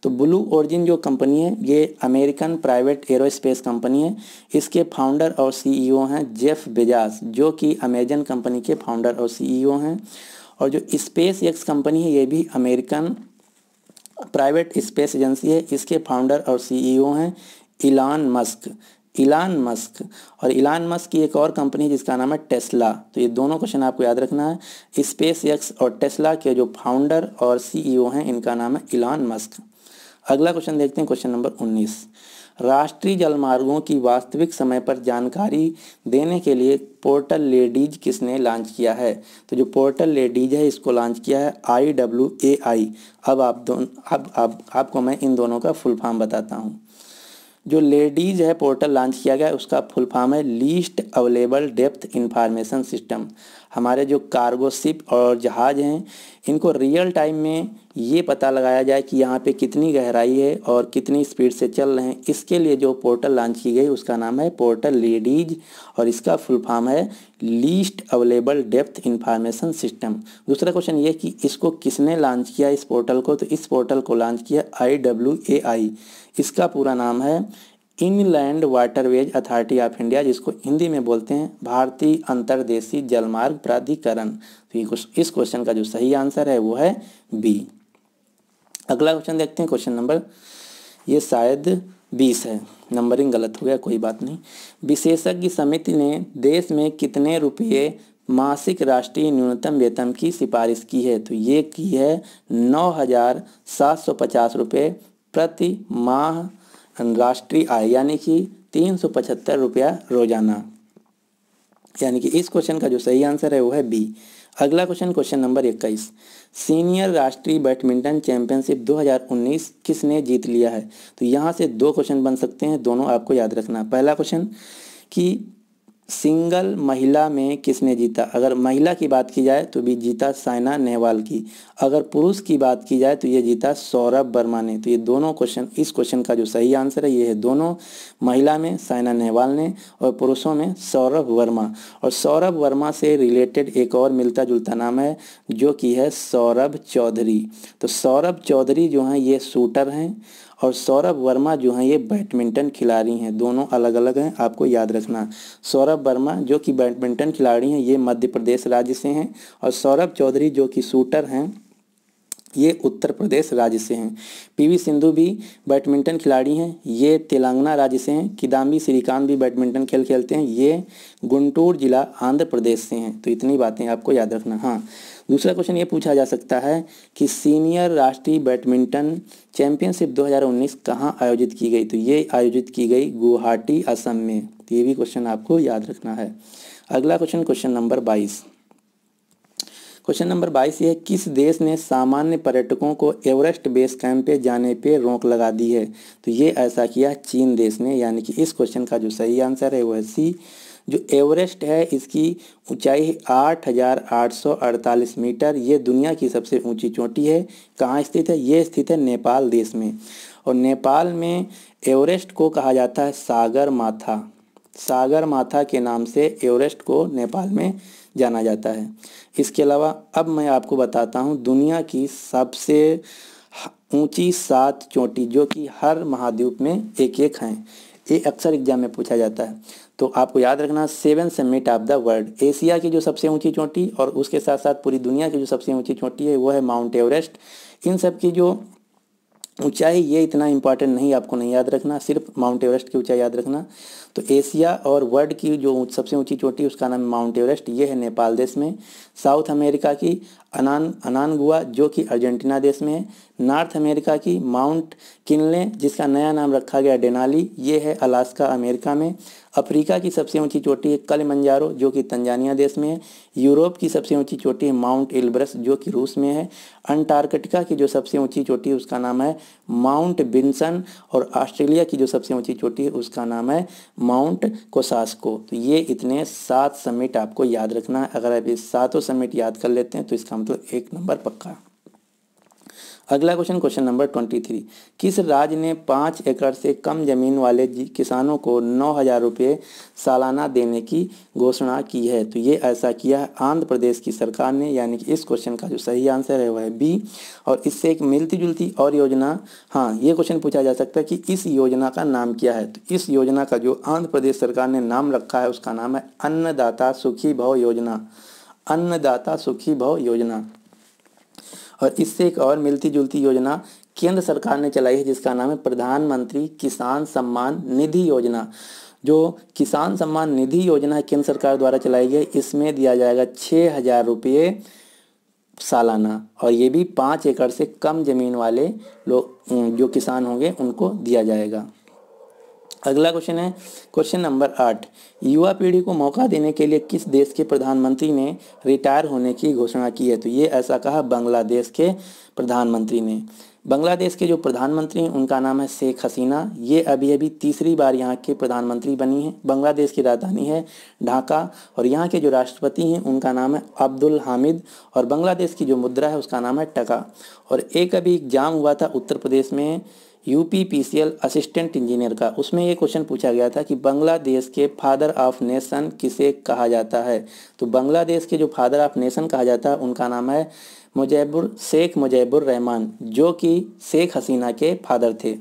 तो ब्लू ओरिजिन जो कंपनी है ये अमेरिकन प्राइवेट एरोस्पेस कंपनी है। इसके फाउंडर और CEO हैं जेफ बेजास जो कि अमेजन कंपनी के फाउंडर और CEO हैं। और जो स्पेस एक्स कंपनी है ये भी अमेरिकन प्राइवेट स्पेस एजेंसी है। इसके फाउंडर और CEO हैं इलान मस्क। और इलान मस्क की एक और कंपनी है जिसका नाम है टेस्ला। तो ये दोनों क्वेश्चन आपको याद रखना है। स्पेस एक्स और टेस्ला के जो फाउंडर और CEO हैं इनका नाम है इलान मस्क। अगला क्वेश्चन देखते हैं, क्वेश्चन नंबर 19 राष्ट्रीय जलमार्गों की वास्तविक समय पर जानकारी देने के लिए पोर्टल लेडीज किसने लॉन्च किया है। तो जो पोर्टल लेडीज है इसको लॉन्च किया है IWAI। अब आपको मैं इन दोनों का फुल फॉर्म बताता हूँ। जो लेडीज है पोर्टल लॉन्च किया गया उसका फुल फॉर्म है least available depth information system. हमारे जो कार्गो शिप और जहाज़ हैं इनको रियल टाइम में ये पता लगाया जाए कि यहाँ पे कितनी गहराई है और कितनी स्पीड से चल रहे हैं, इसके लिए जो पोर्टल लॉन्च की गई उसका नाम है पोर्टल लेडीज और इसका फुल फॉर्म है least available depth information system. दूसरा क्वेश्चन ये कि इसको किसने लॉन्च किया इस पोर्टल को, तो इस पोर्टल को लॉन्च किया IWAI। इसका पूरा नाम है inland waterways authority of India, जिसको हिंदी में बोलते हैं भारतीय अंतर्देशीय जलमार्ग प्राधिकरण। तो इस क्वेश्चन का जो सही आंसर है वो है बी। अगला क्वेश्चन देखते हैं, क्वेश्चन नंबर ये शायद 20 है, नंबरिंग गलत हो गया, कोई बात नहीं। विशेषज्ञ समिति ने देश में कितने रुपये मासिक राष्ट्रीय न्यूनतम वेतन की सिफारिश की है, तो ये की है 9,750 रुपये प्रति माह राष्ट्रीय आय, यानी कि 375 रुपया रोजाना। यानी कि इस क्वेश्चन का जो सही आंसर है वो है बी। अगला क्वेश्चन, क्वेश्चन नंबर 21 सीनियर राष्ट्रीय बैडमिंटन चैंपियनशिप 2019 किसने जीत लिया है। तो यहाँ से 2 क्वेश्चन बन सकते हैं, दोनों आपको याद रखना। पहला क्वेश्चन कि सिंगल महिला में किसने जीता। अगर महिला की बात की जाए तो भी जीता साइना नेहवाल की। अगर पुरुष की बात की जाए तो ये जीता सौरभ वर्मा ने। तो ये दोनों क्वेश्चन, इस क्वेश्चन का जो सही आंसर है ये है दोनों, महिला में साइना नेहवाल ने और पुरुषों में सौरभ वर्मा। और सौरभ वर्मा से रिलेटेड एक और मिलता जुलता नाम है जो कि है सौरभ चौधरी। तो सौरभ चौधरी जो हैं ये शूटर हैं और सौरभ वर्मा जो हैं ये बैडमिंटन खिलाड़ी हैं, दोनों अलग अलग हैं, आपको याद रखना। सौरभ वर्मा जो कि बैडमिंटन खिलाड़ी हैं ये मध्य प्रदेश राज्य से हैं और सौरभ चौधरी जो कि शूटर हैं ये उत्तर प्रदेश राज्य से हैं। PV सिंधु भी बैडमिंटन खिलाड़ी हैं, ये तेलंगाना राज्य से हैं। किदाम्बी श्रीकांत भी बैडमिंटन खेलते हैं, ये गुंटूर जिला आंध्र प्रदेश से हैं। तो इतनी बातें आपको याद रखना। हाँ, दूसरा क्वेश्चन ये पूछा जा सकता है कि सीनियर राष्ट्रीय बैडमिंटन चैंपियनशिप 2019 कहाँ आयोजित की गई। तो ये आयोजित की गई गुवाहाटी असम में। तो ये भी क्वेश्चन आपको याद रखना है। अगला question, question number 22। Question number 22 ये किस देश ने सामान्य पर्यटकों को एवरेस्ट बेस कैंप पे जाने पे रोक लगा दी है। तो ये ऐसा किया चीन देश ने। यानी कि इस क्वेश्चन का जो सही आंसर है वो है सी। जो एवरेस्ट है इसकी ऊंचाई 8,848 मीटर, ये दुनिया की सबसे ऊंची चोटी है। कहाँ स्थित है, ये स्थित है नेपाल देश में। और नेपाल में एवरेस्ट को कहा जाता है सागर माथा। सागर माथा के नाम से एवरेस्ट को नेपाल में जाना जाता है। इसके अलावा अब मैं आपको बताता हूँ दुनिया की सबसे ऊंची 7 चोटी जो कि हर महाद्वीप में एक एक हैं। ये अक्सर एग्जाम में पूछा जाता है। तो आपको याद रखना 7 summit of the world, Asia की जो सबसे ऊंची चोटी और उसके साथ साथ पूरी दुनिया की जो सबसे ऊंची चोटी है वो है माउंट एवरेस्ट। इन सब की जो ऊंचाई ये इतना इंपॉर्टेंट नहीं, आपको नहीं याद रखना, सिर्फ माउंट एवरेस्ट की ऊंचाई याद रखना। तो एशिया और वर्ल्ड की जो सबसे ऊंची चोटी उसका नाम माउंट एवरेस्ट, ये है नेपाल देश में। साउथ अमेरिका की अनानगुआ जो कि अर्जेंटीना देश में है। नॉर्थ अमेरिका की माउंट किनले जिसका नया नाम रखा गया डेनाली, ये है अलास्का अमेरिका में। अफ्रीका की सबसे ऊंची चोटी है किलिमंजारो जो कि तंजानिया देश में है। यूरोप की सबसे ऊंची चोटी है माउंट एल्ब्रस जो कि रूस में है। अंटार्कटिका की जो सबसे ऊंची चोटी है उसका नाम है माउंट विंसन। और ऑस्ट्रेलिया की जो सबसे ऊंची चोटी है उसका नाम है माउंट कोसास्को। तो ये इतने 7 समिट आपको याद रखना है। अगर आप ये 7 समिट याद कर लेते हैं तो इसका मतलब 1 नंबर पक्का। अगला क्वेश्चन नंबर 23, किस राज्य ने 5 एकड़ से कम जमीन वाले किसानों को 9,000 रुपये सालाना देने की घोषणा की है? तो ये ऐसा किया है आंध्र प्रदेश की सरकार ने, यानी कि इस क्वेश्चन का जो सही आंसर है वह है बी। और इससे एक मिलती जुलती और योजना, हाँ ये क्वेश्चन पूछा जा सकता है कि इस योजना का नाम क्या है? तो इस योजना का जो आंध्र प्रदेश सरकार ने नाम रखा है उसका नाम है अन्नदाता सुखी भव योजना। अन्नदाता सुखी भव योजना। और इससे एक और मिलती जुलती योजना केंद्र सरकार ने चलाई है जिसका नाम है प्रधानमंत्री किसान सम्मान निधि योजना। जो किसान सम्मान निधि योजना है केंद्र सरकार द्वारा चलाई गई, इसमें दिया जाएगा 6,000 रुपये सालाना, और ये भी 5 एकड़ से कम जमीन वाले लोग जो किसान होंगे उनको दिया जाएगा। अगला क्वेश्चन है क्वेश्चन नंबर 8, युवा पीढ़ी को मौका देने के लिए किस देश के प्रधानमंत्री ने रिटायर होने की घोषणा की है? तो ये ऐसा कहा बांग्लादेश के प्रधानमंत्री ने। बांग्लादेश के जो प्रधानमंत्री हैं उनका नाम है शेख हसीना। ये अभी अभी तीसरी बार यहाँ के प्रधानमंत्री बनी है। बांग्लादेश की राजधानी है ढाका और यहाँ के जो राष्ट्रपति हैं उनका नाम है अब्दुल हामिद। और बांग्लादेश की जो मुद्रा है उसका नाम है टका। और एक अभी एग्जाम हुआ था उत्तर प्रदेश में UPPCL असिस्टेंट इंजीनियर का, उसमें ये क्वेश्चन पूछा गया था कि बांग्लादेश के फादर ऑफ नेशन किसे कहा जाता है? तो बांग्लादेश के जो फादर ऑफ नेशन कहा जाता है उनका नाम है शेख मुजीबुर रहमान जो कि शेख हसीना के फादर थे।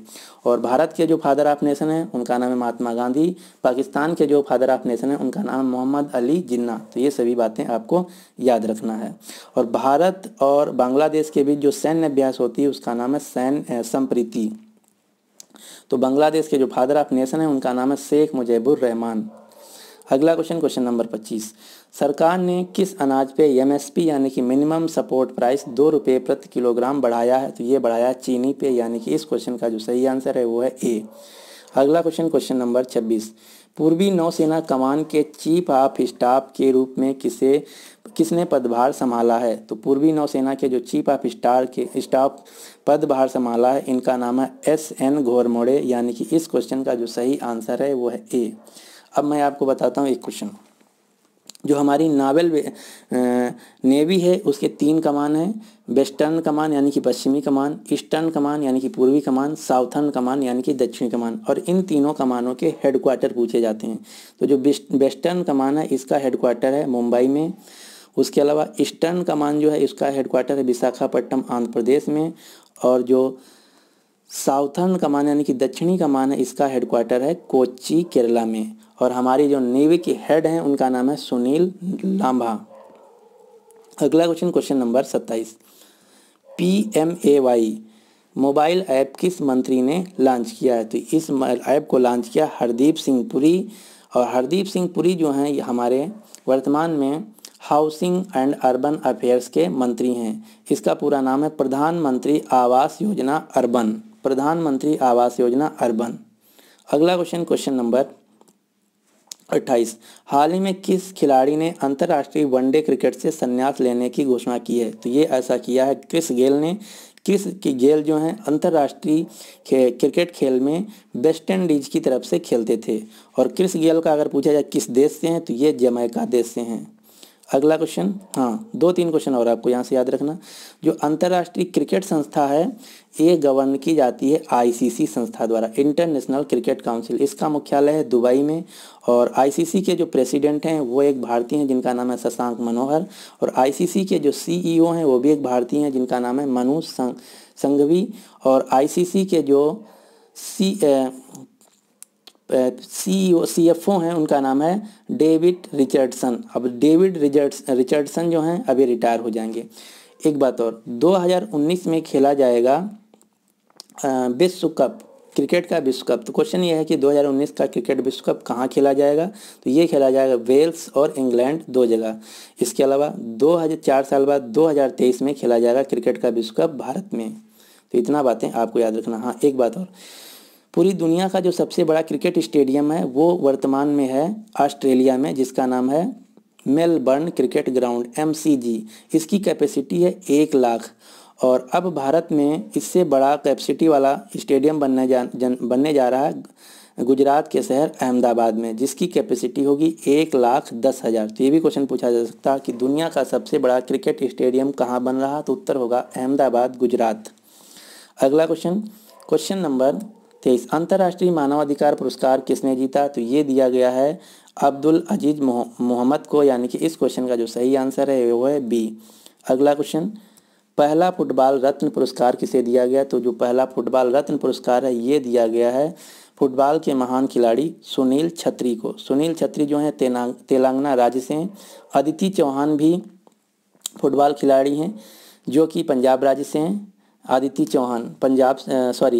और भारत के जो फादर ऑफ नेशन है उनका नाम है महात्मा गांधी। पाकिस्तान के जो फादर ऑफ नेशन है उनका नाम है मोहम्मद अली जिन्ना। तो ये सभी बातें आपको याद रखना है। और भारत और बांग्लादेश के बीच जो सैन्य अभ्यास होती है उसका नाम है सैन्य संप्रीति। तो बांग्लादेश के जो फादर ऑफ नेशन है उनका नाम है शेख मुजीबुर रहमान। अगला क्वेश्चन नंबर 25, सरकार ने किस अनाज पे MSP यानी कि मिनिमम सपोर्ट प्राइस 2 रुपये प्रति किलोग्राम बढ़ाया है? तो ये बढ़ाया चीनी पे, यानी कि इस क्वेश्चन का जो सही आंसर है वो है ए। अगला क्वेश्चन नंबर 26, पूर्वी नौसेना कमान के चीफ ऑफ स्टाफ के रूप में किसने पदभार संभाला है? तो पूर्वी नौसेना के जो चीफ ऑफ स्टाफ पदभार संभाला है इनका नाम है SN घोरमोड़े, यानी कि इस क्वेश्चन का जो सही आंसर है वो है ए। अब मैं आपको बताता हूँ एक क्वेश्चन, जो हमारी नावल नेवी है उसके 3 कमान हैं, वेस्टर्न कमान यानी कि पश्चिमी कमान, ईस्टर्न कमान यानी कि पूर्वी कमान, साउथर्न कमान यानी कि दक्षिणी कमान। और इन तीनों कमानों के हेडक्वार्टर पूछे जाते हैं। तो जो वेस्टर्न कमान है इसका हेडक्वार्टर है मुंबई में। उसके अलावा ईस्टर्न कमान जो है इसका हेडक्वार्टर है विशाखापट्टनम आंध्र प्रदेश में। और जो साउथर्न कमान यानी कि दक्षिणी कमान है इसका हेडक्वार्टर है कोच्चि केरला में। और हमारी जो नेवी के हेड हैं उनका नाम है सुनील लांबा। अगला question number 27, PMAY mobile app किस मंत्री ने लॉन्च किया है? तो इस ऐप को लॉन्च किया हरदीप सिंह पुरी। और हरदीप सिंह पुरी जो हैं ये हमारे वर्तमान में हाउसिंग एंड अर्बन अफेयर्स के मंत्री हैं। इसका पूरा नाम है प्रधानमंत्री आवास योजना अर्बन। प्रधानमंत्री आवास योजना अर्बन। अगला क्वेश्चन नंबर 28, हाल ही में किस खिलाड़ी ने अंतर्राष्ट्रीय वनडे क्रिकेट से संन्यास लेने की घोषणा की है? तो ये ऐसा किया है क्रिस गेल ने। क्रिस गेल जो हैं अंतर्राष्ट्रीय क्रिकेट खेल में वेस्ट इंडीज की तरफ से खेलते थे। और क्रिस गेल का अगर पूछा जाए किस देश से हैं तो ये जमैका देश से हैं। अगला क्वेश्चन, हाँ 2-3 क्वेश्चन और आपको यहाँ से याद रखना। जो अंतर्राष्ट्रीय क्रिकेट संस्था है ये गवर्न की जाती है ICC संस्था द्वारा, इंटरनेशनल क्रिकेट काउंसिल। इसका मुख्यालय है दुबई में। और ICC के जो प्रेसिडेंट हैं वो एक भारतीय हैं जिनका नाम है शशांक मनोहर। और ICC के जो CEO हैं वो भी एक भारतीय हैं जिनका नाम है मनु संघवी। और ICC के जो CFO हैं, उनका नाम है डेविड रिचर्डसन। अब डेविड रिचर्डसन जो हैं अभी रिटायर हो जाएंगे। एक बात और, 2019 में खेला जाएगा विश्व कप, क्रिकेट का विश्व कप। तो क्वेश्चन ये है कि 2019 का क्रिकेट विश्व कप कहाँ खेला जाएगा? तो ये खेला जाएगा वेल्स और इंग्लैंड, 2 जगह। इसके अलावा 4 साल बाद 2023 में खेला जाएगा क्रिकेट का विश्व कप भारत में। तो इतना बातें आपको याद रखना। हाँ, एक बात और, पूरी दुनिया का जो सबसे बड़ा क्रिकेट स्टेडियम है वो वर्तमान में है ऑस्ट्रेलिया में, जिसका नाम है मेलबर्न क्रिकेट ग्राउंड, MCG। इसकी कैपेसिटी है 1 लाख। और अब भारत में इससे बड़ा कैपेसिटी वाला स्टेडियम बनने जा रहा है गुजरात के शहर अहमदाबाद में, जिसकी कैपेसिटी होगी 1,10,000। तो ये भी क्वेश्चन पूछा जा सकता है कि दुनिया का सबसे बड़ा क्रिकेट स्टेडियम कहाँ बन रहा? तो उत्तर होगा अहमदाबाद, गुजरात। अगला क्वेश्चन नंबर 23, अंतर्राष्ट्रीय मानवाधिकार पुरस्कार किसने जीता? तो ये दिया गया है अब्दुल अजीज मोहम्मद को, यानी कि इस क्वेश्चन का जो सही आंसर है वो है बी। अगला क्वेश्चन, पहला फुटबॉल रत्न पुरस्कार किसे दिया गया? तो जो पहला फुटबॉल रत्न पुरस्कार है ये दिया गया है फुटबॉल के महान खिलाड़ी सुनील छेत्री को। सुनील छेत्री जो हैं तेलंगाना राज्य से हैं। अदिति चौहान भी फुटबॉल खिलाड़ी हैं जो कि पंजाब राज्य से हैं। अदिति चौहान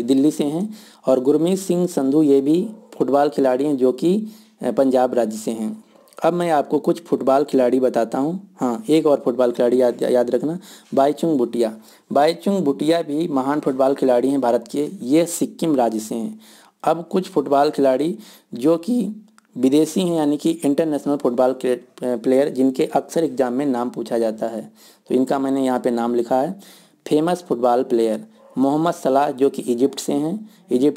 दिल्ली से हैं। और गुरमीत सिंह संधू ये भी फुटबॉल खिलाड़ी हैं जो कि पंजाब राज्य से हैं। अब मैं आपको कुछ फुटबॉल खिलाड़ी बताता हूं। हाँ, एक और फुटबॉल खिलाड़ी याद रखना, बाईचुंग भूटिया। बाईचुंग भूटिया भी महान फुटबॉल खिलाड़ी हैं भारत के, ये सिक्किम राज्य से हैं। अब कुछ फुटबॉल खिलाड़ी जो कि विदेशी हैं, यानी कि इंटरनेशनल फुटबॉल प्लेयर, जिनके अक्सर एग्जाम में नाम पूछा जाता है। तो इनका मैंने यहाँ पे नाम लिखा है। फेमस फुटबॉल प्लेयर मोहम्मद सलाह जो कि इजिप्ट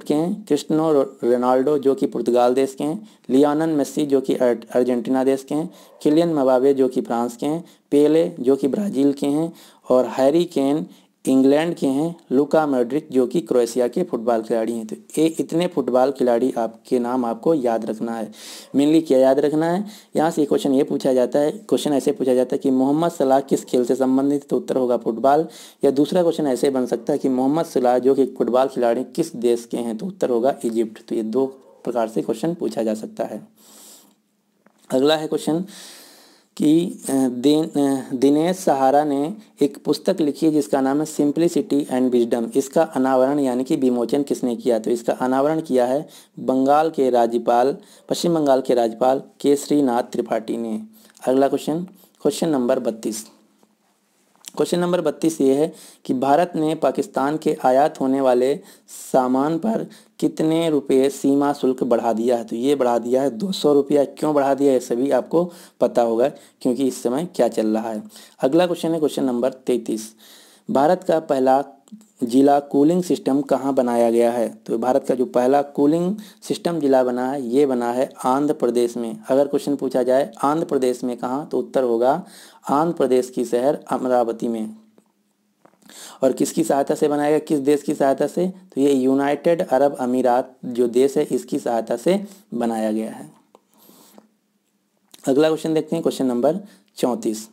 के हैं। क्रिस्टियानो रोनाल्डो जो कि पुर्तगाल देश के हैं। लियोनेल मेसी जो कि अर्जेंटीना देश के हैं। किलियन मबावे जो कि फ्रांस के हैं। पेले जो कि ब्राज़ील के हैं। और हैरी केन इंग्लैंड के हैं। लुका मॉड्रिच जो कि क्रोएशिया के फुटबॉल खिलाड़ी हैं। तो ये इतने फुटबॉल खिलाड़ी आपके नाम आपको याद रखना है। मेनली क्या याद रखना है, यहाँ से क्वेश्चन ये पूछा जाता है, क्वेश्चन ऐसे पूछा जाता है कि मोहम्मद सलाह किस खेल से संबंधित? तो उत्तर होगा फुटबॉल। या दूसरा क्वेश्चन ऐसे बन सकता है कि मोहम्मद सलाह जो कि फुटबॉल खिलाड़ी किस देश के हैं? तो उत्तर होगा इजिप्ट। तो ये 2 प्रकार से क्वेश्चन पूछा जा सकता है। अगला है क्वेश्चन कि दिनेश सहारा ने एक पुस्तक लिखी है जिसका नाम है सिंप्लिसिटी एंड विजडम। इसका अनावरण यानी कि विमोचन किसने किया? तो इसका अनावरण किया है पश्चिम बंगाल के राज्यपाल केसरीनाथ त्रिपाठी ने। अगला क्वेश्चन नंबर 32। क्वेश्चन नंबर 32 ये है कि भारत ने पाकिस्तान के आयात होने वाले सामान पर कितने रुपये सीमा शुल्क बढ़ा दिया है? तो ये बढ़ा दिया है 200 रुपया। क्यों बढ़ा दिया है सभी आपको पता होगा, क्योंकि इस समय क्या चल रहा है। अगला क्वेश्चन है क्वेश्चन नंबर 33, भारत का पहला जिला कूलिंग सिस्टम कहाँ बनाया गया है? तो भारत का जो पहला कूलिंग सिस्टम जिला बना है ये बना है आंध्र प्रदेश में। अगर क्वेश्चन पूछा जाए आंध्र प्रदेश में कहाँ, तो उत्तर होगा आंध्र प्रदेश की शहर अमरावती में। और किसकी सहायता से बनाया गया, किस देश की सहायता से? तो ये यूनाइटेड अरब अमीरात जो देश है इसकी सहायता से बनाया गया है। अगला क्वेश्चन देखते हैं क्वेश्चन नंबर 34,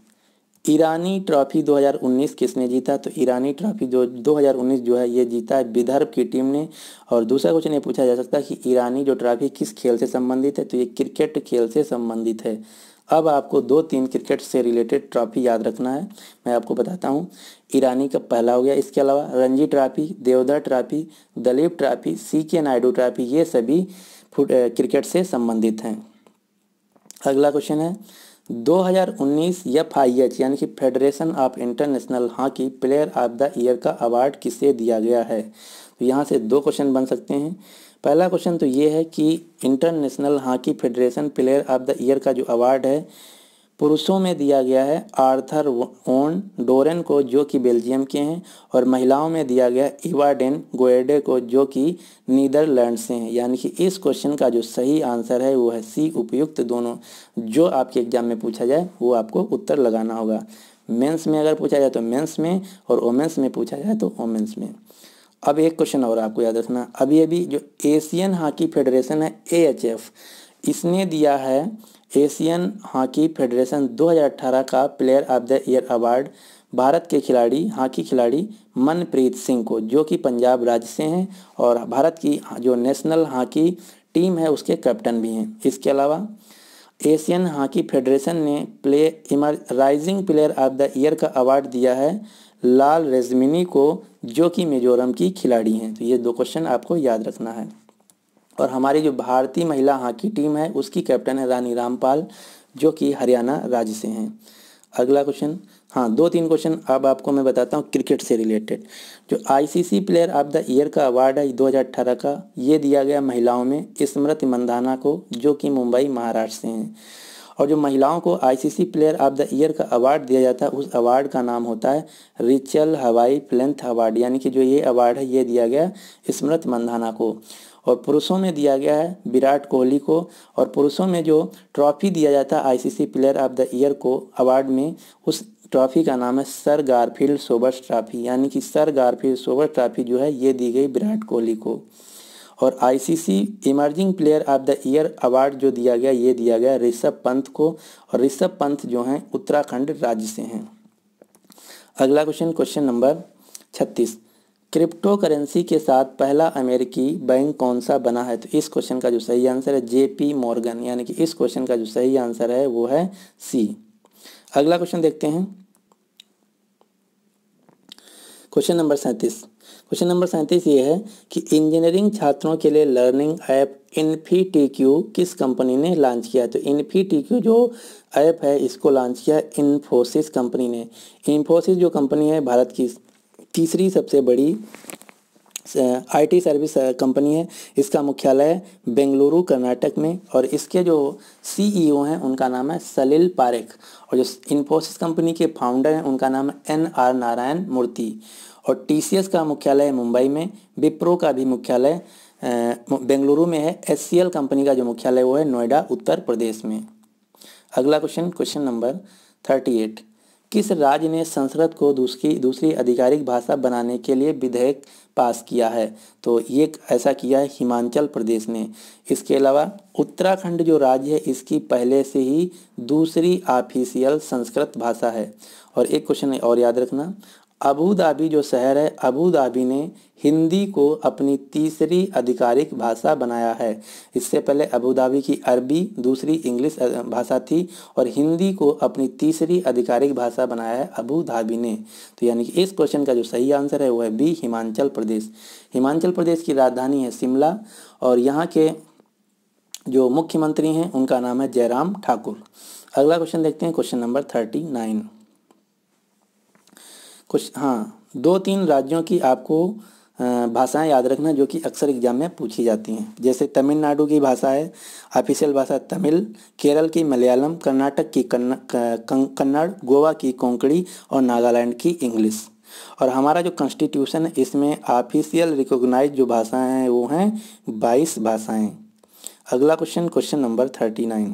ईरानी ट्रॉफी 2019 किसने जीता? तो ईरानी ट्रॉफी 2019 जो है ये जीता है विदर्भ की टीम ने। और दूसरा क्वेश्चन ये पूछा जा सकता है कि ईरानी जो ट्रॉफी किस खेल से संबंधित है? तो ये क्रिकेट खेल से संबंधित है। अब आपको 2-3 क्रिकेट से रिलेटेड ट्रॉफी याद रखना है, मैं आपको बताता हूँ। ईरानी का पहला हो गया, इसके अलावा Ranji trophy, Deodhar trophy, Duleep trophy, CK Naidu trophy, ये सभी क्रिकेट से संबंधित हैं। अगला क्वेश्चन है 2019 FIH यानी कि federation of international hockey player of the year का अवार्ड किसे दिया गया है? तो यहाँ से 2 क्वेश्चन बन सकते हैं। पहला क्वेश्चन तो ये है कि international hockey federation player of the year का जो अवार्ड है पुरुषों में दिया गया है आर्थर वोन डोरेन को जो कि बेल्जियम के हैं। और महिलाओं में दिया गया इवा डेन गोएडे को जो कि नीदरलैंड से हैं। यानी कि इस क्वेश्चन का जो सही आंसर है वो है C उपयुक्त दोनों। जो आपके एग्जाम में पूछा जाए वो आपको उत्तर लगाना होगा। मेंस में अगर पूछा जाए तो मेंस में, और वोमेंस में पूछा जाए तो वोमेंस में। अब एक क्वेश्चन और आपको याद रखना, अभी जो एशियन हॉकी फेडरेशन है AHF, इसने दिया है एशियन हॉकी फेडरेशन 2018 का player of the year award Bharat के हॉकी खिलाड़ी मनप्रीत सिंह को जो कि पंजाब राज्य से हैं। और भारत की जो नेशनल हॉकी टीम है उसके कैप्टन भी हैं। इसके अलावा एशियन हॉकी फेडरेशन ने rising player of the year का अवार्ड दिया है लाल रेजमिनी को, जो कि मिजोरम की खिलाड़ी हैं। तो ये 2 क्वेश्चन आपको याद रखना है। और हमारी जो भारतीय महिला हॉकी टीम है उसकी कैप्टन है रानी रामपाल, जो कि हरियाणा राज्य से हैं। अगला क्वेश्चन, हाँ 2-3 क्वेश्चन अब आपको मैं बताता हूँ क्रिकेट से रिलेटेड। जो ICC player of the year का अवार्ड है 2018 का, ये दिया गया महिलाओं में स्मृति मंधाना को, जो कि मुंबई महाराष्ट्र से हैं। और जो महिलाओं को ICC player of the year का अवार्ड दिया जाता है उस अवार्ड का नाम होता है रिचल हवाई प्लेंथ अवार्ड, यानी कि जो ये अवार्ड है ये दिया गया स्मृति मंधाना को। और पुरुषों में दिया गया है विराट कोहली को। और पुरुषों में जो ट्रॉफी दिया जाता है ICC player of the year को अवार्ड में, उस ट्रॉफी का नाम है सर गारफील्ड सोबर्स ट्रॉफी, यानी कि सर गारफील्ड सोबर्स ट्रॉफी जो है ये दी गई विराट कोहली को। और ICC emerging player of the year award जो दिया गया ये दिया गया ऋषभ पंत को। और ऋषभ पंत जो हैं उत्तराखंड राज्य से हैं। अगला question, question number 36, crypto currency के साथ पहला अमेरिकी बैंक कौन सा बना है? तो इस क्वेश्चन का जो सही आंसर है जेपी मॉर्गन, यानी कि इस क्वेश्चन का जो सही आंसर है वो है सी। अगला क्वेश्चन देखते हैं, क्वेश्चन नंबर 37। क्वेश्चन नंबर 37 ये है कि इंजीनियरिंग छात्रों के लिए लर्निंग ऐप इन्फीटीक्यू किस कंपनी ने लॉन्च किया? तो इन्फीटीक्यू जो ऐप है इसको लॉन्च किया इन्फोसिस कंपनी ने। इन्फोसिस जो कंपनी है भारत की तीसरी सबसे बड़ी आईटी सर्विस कंपनी है। इसका मुख्यालय बेंगलुरु कर्नाटक में। और इसके जो सीईओ हैं उनका नाम है सलिल पारेख। और जो इन्फोसिस कंपनी के फाउंडर हैं उनका नाम है एनआर नारायण मूर्ति। और टीसीएस का मुख्यालय मुंबई में। विप्रो का भी मुख्यालय बेंगलुरु में है। एचसीएल कंपनी का जो मुख्यालय वो है नोएडा उत्तर प्रदेश में। अगला क्वेश्चन, क्वेश्चन नंबर 38, किस राज्य ने संस्कृत को दूसरी आधिकारिक भाषा बनाने के लिए विधेयक पास किया है? तो ये ऐसा किया है हिमाचल प्रदेश ने। इसके अलावा उत्तराखंड जो राज्य है इसकी पहले से ही दूसरी ऑफिशियल संस्कृत भाषा है। और एक क्वेश्चन और याद रखना, अबू धाबी जो शहर है अबू धाबी ने हिंदी को अपनी तीसरी आधिकारिक भाषा बनाया है। इससे पहले अबू धाबी की अरबी दूसरी इंग्लिश भाषा थी और हिंदी को अपनी तीसरी आधिकारिक भाषा बनाया है अबू धाबी ने। तो यानी कि इस क्वेश्चन का जो सही आंसर है वो है बी हिमाचल प्रदेश। हिमाचल प्रदेश की राजधानी है शिमला और यहाँ के जो मुख्यमंत्री हैं उनका नाम है जयराम ठाकुर। अगला क्वेश्चन देखते हैं, क्वेश्चन नंबर 39। कुछ 2-3 राज्यों की आपको भाषाएं याद रखना जो कि अक्सर एग्जाम में पूछी जाती हैं। जैसे तमिलनाडु की भाषा है ऑफिशियल भाषा तमिल, केरल की मलयालम, कर्नाटक की कन्नड़, गोवा की कोंकणी और नागालैंड की इंग्लिश। और हमारा जो कॉन्स्टिट्यूशन है इसमें ऑफिशियल रिकॉग्नाइज जो भाषाएं हैं वो हैं 22 भाषाएं। अगला question, question number 39।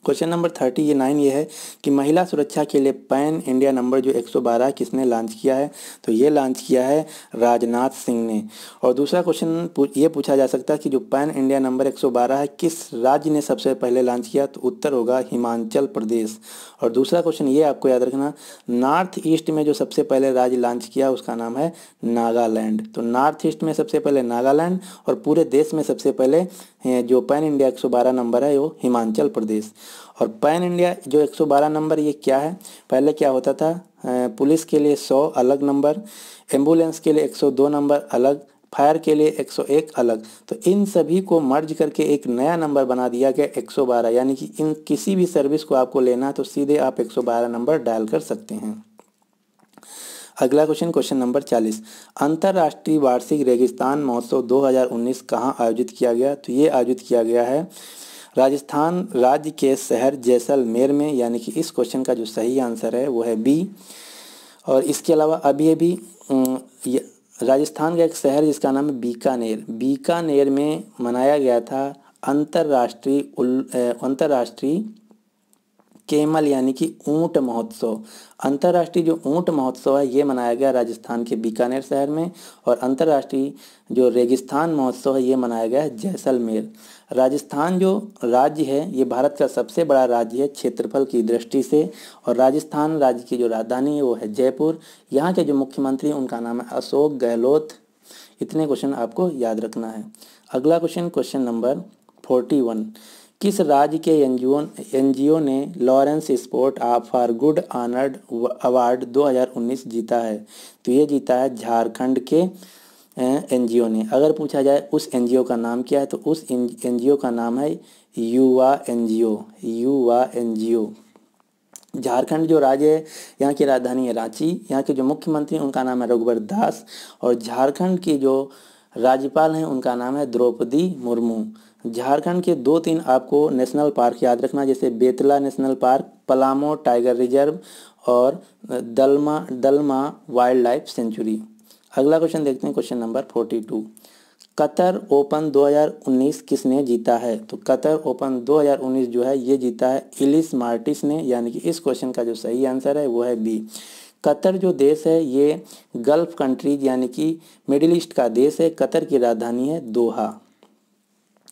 Question number 39 ये है कि महिला सुरक्षा के लिए पैन इंडिया नंबर जो 112 किसने लॉन्च किया है? तो ये लॉन्च किया है राजनाथ सिंह ने। और दूसरा क्वेश्चन ये पूछा जा सकता है कि जो पैन इंडिया नंबर 112 है किस राज्य ने सबसे पहले लॉन्च किया? तो उत्तर होगा हिमाचल प्रदेश। और दूसरा क्वेश्चन ये आपको याद रखना, नॉर्थ ईस्ट में जो सबसे पहले राज्य लॉन्च किया उसका नाम है नागालैंड। तो नॉर्थ ईस्ट में सबसे पहले नागालैंड और पूरे देश में सबसे पहले जो पैन इंडिया 112 नंबर है वो हिमाचल प्रदेश। और पैन इंडिया जो 112 नंबर ये क्या है? पहले क्या होता था, पुलिस के लिए 100 अलग नंबर, एम्बुलेंस के लिए 102 नंबर अलग, फायर के लिए 101 अलग। तो इन सभी को मर्ज करके एक नया नंबर बना दिया गया 112, यानी कि इन किसी भी सर्विस को आपको लेना है तो सीधे आप 112 नंबर डायल कर सकते हैं। अगला क्वेश्चन, क्वेश्चन नंबर 40, अंतर्राष्ट्रीय वार्षिक रेगिस्तान महोत्सव 2019 कहाँ आयोजित किया गया? तो ये आयोजित किया गया है राजस्थान राज्य के शहर जैसलमेर में, यानी कि इस क्वेश्चन का जो सही आंसर है वो है बी। और इसके अलावा अभी राजस्थान का एक शहर जिसका नाम है बीकानेर, बीकानेर में मनाया गया था अंतर्राष्ट्रीय केमल यानी कि ऊंट महोत्सव। अंतर्राष्ट्रीय जो ऊंट महोत्सव है ये मनाया गया राजस्थान के बीकानेर शहर में। और अंतर्राष्ट्रीय जो रेगिस्तान महोत्सव है ये मनाया गया है जैसलमेर। राजस्थान जो राज्य है ये भारत का सबसे बड़ा राज्य है क्षेत्रफल की दृष्टि से। और राजस्थान राज्य की जो राजधानी है वो है जयपुर। यहाँ के जो मुख्यमंत्री उनका नाम है अशोक गहलोत। इतने क्वेश्चन आपको याद रखना है। अगला क्वेश्चन, क्वेश्चन नंबर 41, किस राज्य के एनजीओ ने Lawrence sport for good honoured award 2019 जीता है? तो ये जीता है झारखंड के एनजीओ ने। अगर पूछा जाए उस एनजीओ का नाम क्या है, तो उस एनजीओ का नाम है युवा एनजीओ। युवा एनजीओ। झारखंड जो राज्य है, यहाँ की राजधानी है रांची। यहाँ के जो मुख्यमंत्री हैं उनका नाम है रघुवर दास, और झारखंड की जो राज्यपाल हैं उनका नाम है द्रौपदी मुर्मू। झारखंड के 2-3 आपको नेशनल पार्क याद रखना, जैसे Betla national park, Palamau tiger reserve और दलमा वाइल्ड लाइफ सेंचुरी। अगला क्वेश्चन देखते हैं, क्वेश्चन नंबर 42, कतर ओपन 2019 किसने जीता है? तो कतर ओपन 2019 जो है ये जीता है इलिस मार्टिस ने, यानी कि इस क्वेश्चन का जो सही आंसर है वो है बी। कतर जो देश है ये गल्फ कंट्रीज यानी कि मिडिल ईस्ट का देश है। कतर की राजधानी है दोहा।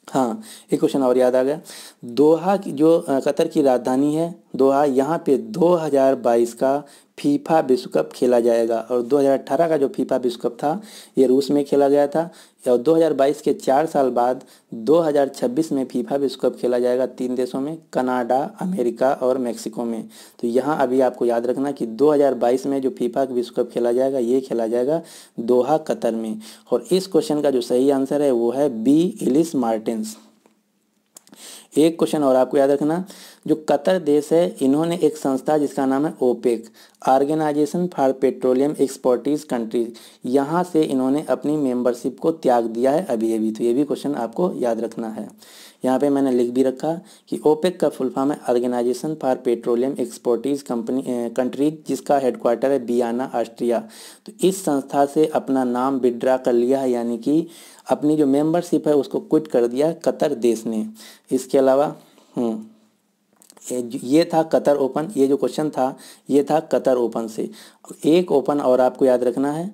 हाँ, एक क्वेश्चन और याद आ गया। दोहा की जो कतर की राजधानी है दोहा, यहाँ पे 2022 का फीफा विश्व कप खेला जाएगा, और 2018 का जो फीफा विश्व कप था ये रूस में खेला गया था, और 2022 के 4 साल बाद 2026 में फीफा विश्व कप खेला जाएगा 3 देशों में, कनाडा, अमेरिका और मेक्सिको में। तो यहाँ अभी आपको याद रखना कि 2022 में जो फीफा विश्व कप खेला जाएगा ये खेला जाएगा दोहा कतर में, और इस क्वेश्चन का जो सही आंसर है वो है बी, इलिस मार्टिन्स। एक क्वेश्चन और आपको याद रखना, जो कतर देश है इन्होंने एक संस्था जिसका नाम है OPEC, organization for petroleum exporting countries, यहाँ से इन्होंने अपनी मेंबरशिप को त्याग दिया है अभी अभी। तो ये भी क्वेश्चन आपको याद रखना है। यहाँ पे मैंने लिख भी रखा कि ओपेक का फुल फॉर्म है organisation for petroleum exporting countries, जिसका हेडक्वार्टर है वियना, ऑस्ट्रिया। तो इस संस्था से अपना नाम विड्रा कर लिया है, यानी कि अपनी जो मेंबरशिप है उसको क्विट कर दिया कतर देश ने। इसके अलावा ये था कतर ओपन, ये जो क्वेश्चन था ये था कतर ओपन से। एक ओपन और आपको याद रखना है,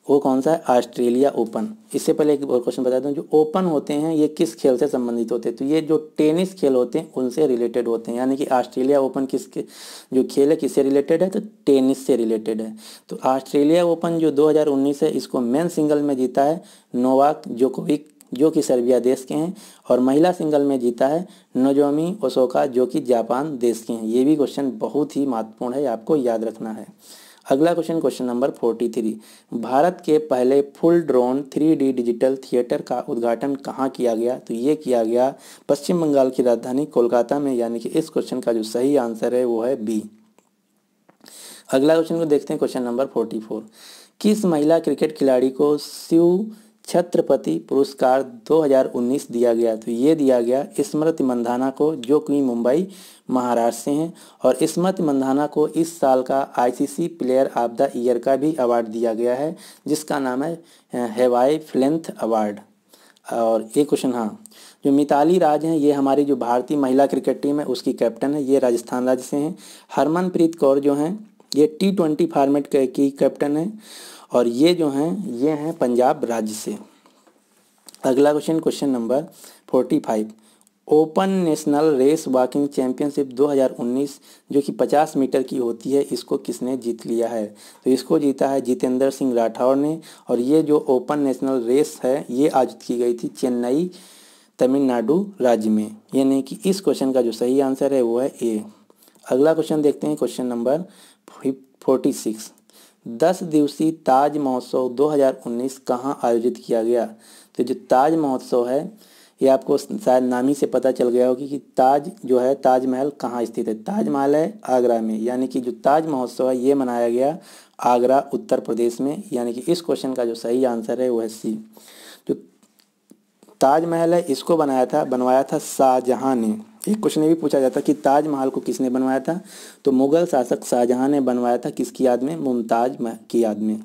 वो कौन सा है? Australia open. इससे पहले एक और क्वेश्चन बता दूं, जो ओपन होते हैं ये किस खेल से संबंधित होते हैं? तो ये जो टेनिस खेल होते हैं उनसे रिलेटेड होते हैं, यानी कि ऑस्ट्रेलिया ओपन किसके जो खेल है किससे रिलेटेड है? तो टेनिस से रिलेटेड है। तो ऑस्ट्रेलिया ओपन जो 2019 है इसको मेन सिंगल में जीता है नोवाक जोकोविक, जो कि सर्बिया देश के हैं, और महिला सिंगल में जीता है नोजोमी ओसाका, जो कि जापान देश के हैं। ये भी क्वेश्चन बहुत ही महत्वपूर्ण है, आपको याद रखना है। अगला क्वेश्चन, क्वेश्चन नंबर 43, भारत के पहले full drone 3D digital theatre का उद्घाटन कहाँ किया गया? तो ये किया गया पश्चिम बंगाल की राजधानी कोलकाता में, यानी कि इस क्वेश्चन का जो सही आंसर है वो है बी। अगला क्वेश्चन को देखते हैं, क्वेश्चन नंबर 44, किस महिला क्रिकेट खिलाड़ी को शिव छत्रपति पुरस्कार 2019 दिया गया? तो ये दिया गया स्मृति मंधाना को, जो कि मुंबई महाराष्ट्र से हैं, और स्मृति मंधाना को इस साल का ICC player of the year का भी अवार्ड दिया गया है, जिसका नाम है हेवाई फ्लेंथ अवार्ड। और एक क्वेश्चन, हाँ, जो मिताली राज हैं ये हमारी जो भारतीय महिला क्रिकेट टीम है उसकी कैप्टन है, ये राजस्थान राज्य से हैं। हरमनप्रीत कौर जो हैं ये T20 फॉर्मेट की कैप्टन है, और ये जो हैं ये हैं पंजाब राज्य से। अगला question, question number 45, open national race walking championship 2019 जो कि 50 मीटर की होती है, इसको किसने जीत लिया है? तो इसको जीता है जितेंद्र सिंह राठौर ने, और ये जो ओपन नेशनल रेस है ये आयोजित की गई थी चेन्नई तमिलनाडु राज्य में, यानी कि इस क्वेश्चन का जो सही आंसर है वो है ए। अगला क्वेश्चन देखते हैं, क्वेश्चन नंबर 46, 10 दिवसीय ताज महोत्सव 2019 कहाँ आयोजित किया गया? तो जो ताज महोत्सव है ये आपको शायद नाम ही से पता चल गया होगी कि ताज जो है ताजमहल कहाँ स्थित है। ताजमहल है आगरा में, यानी कि जो ताज महोत्सव है ये मनाया गया आगरा उत्तर प्रदेश में, यानी कि इस क्वेश्चन का जो सही आंसर है वो है सी। जो ताजमहल है इसको बनवाया था शाहजहां ने। एक क्वेश्चन ये भी पूछा जाता कि ताजमहल को किसने बनवाया था? तो मुगल शासक शाहजहां ने बनवाया था, किसकी याद में? मुमताज की याद में।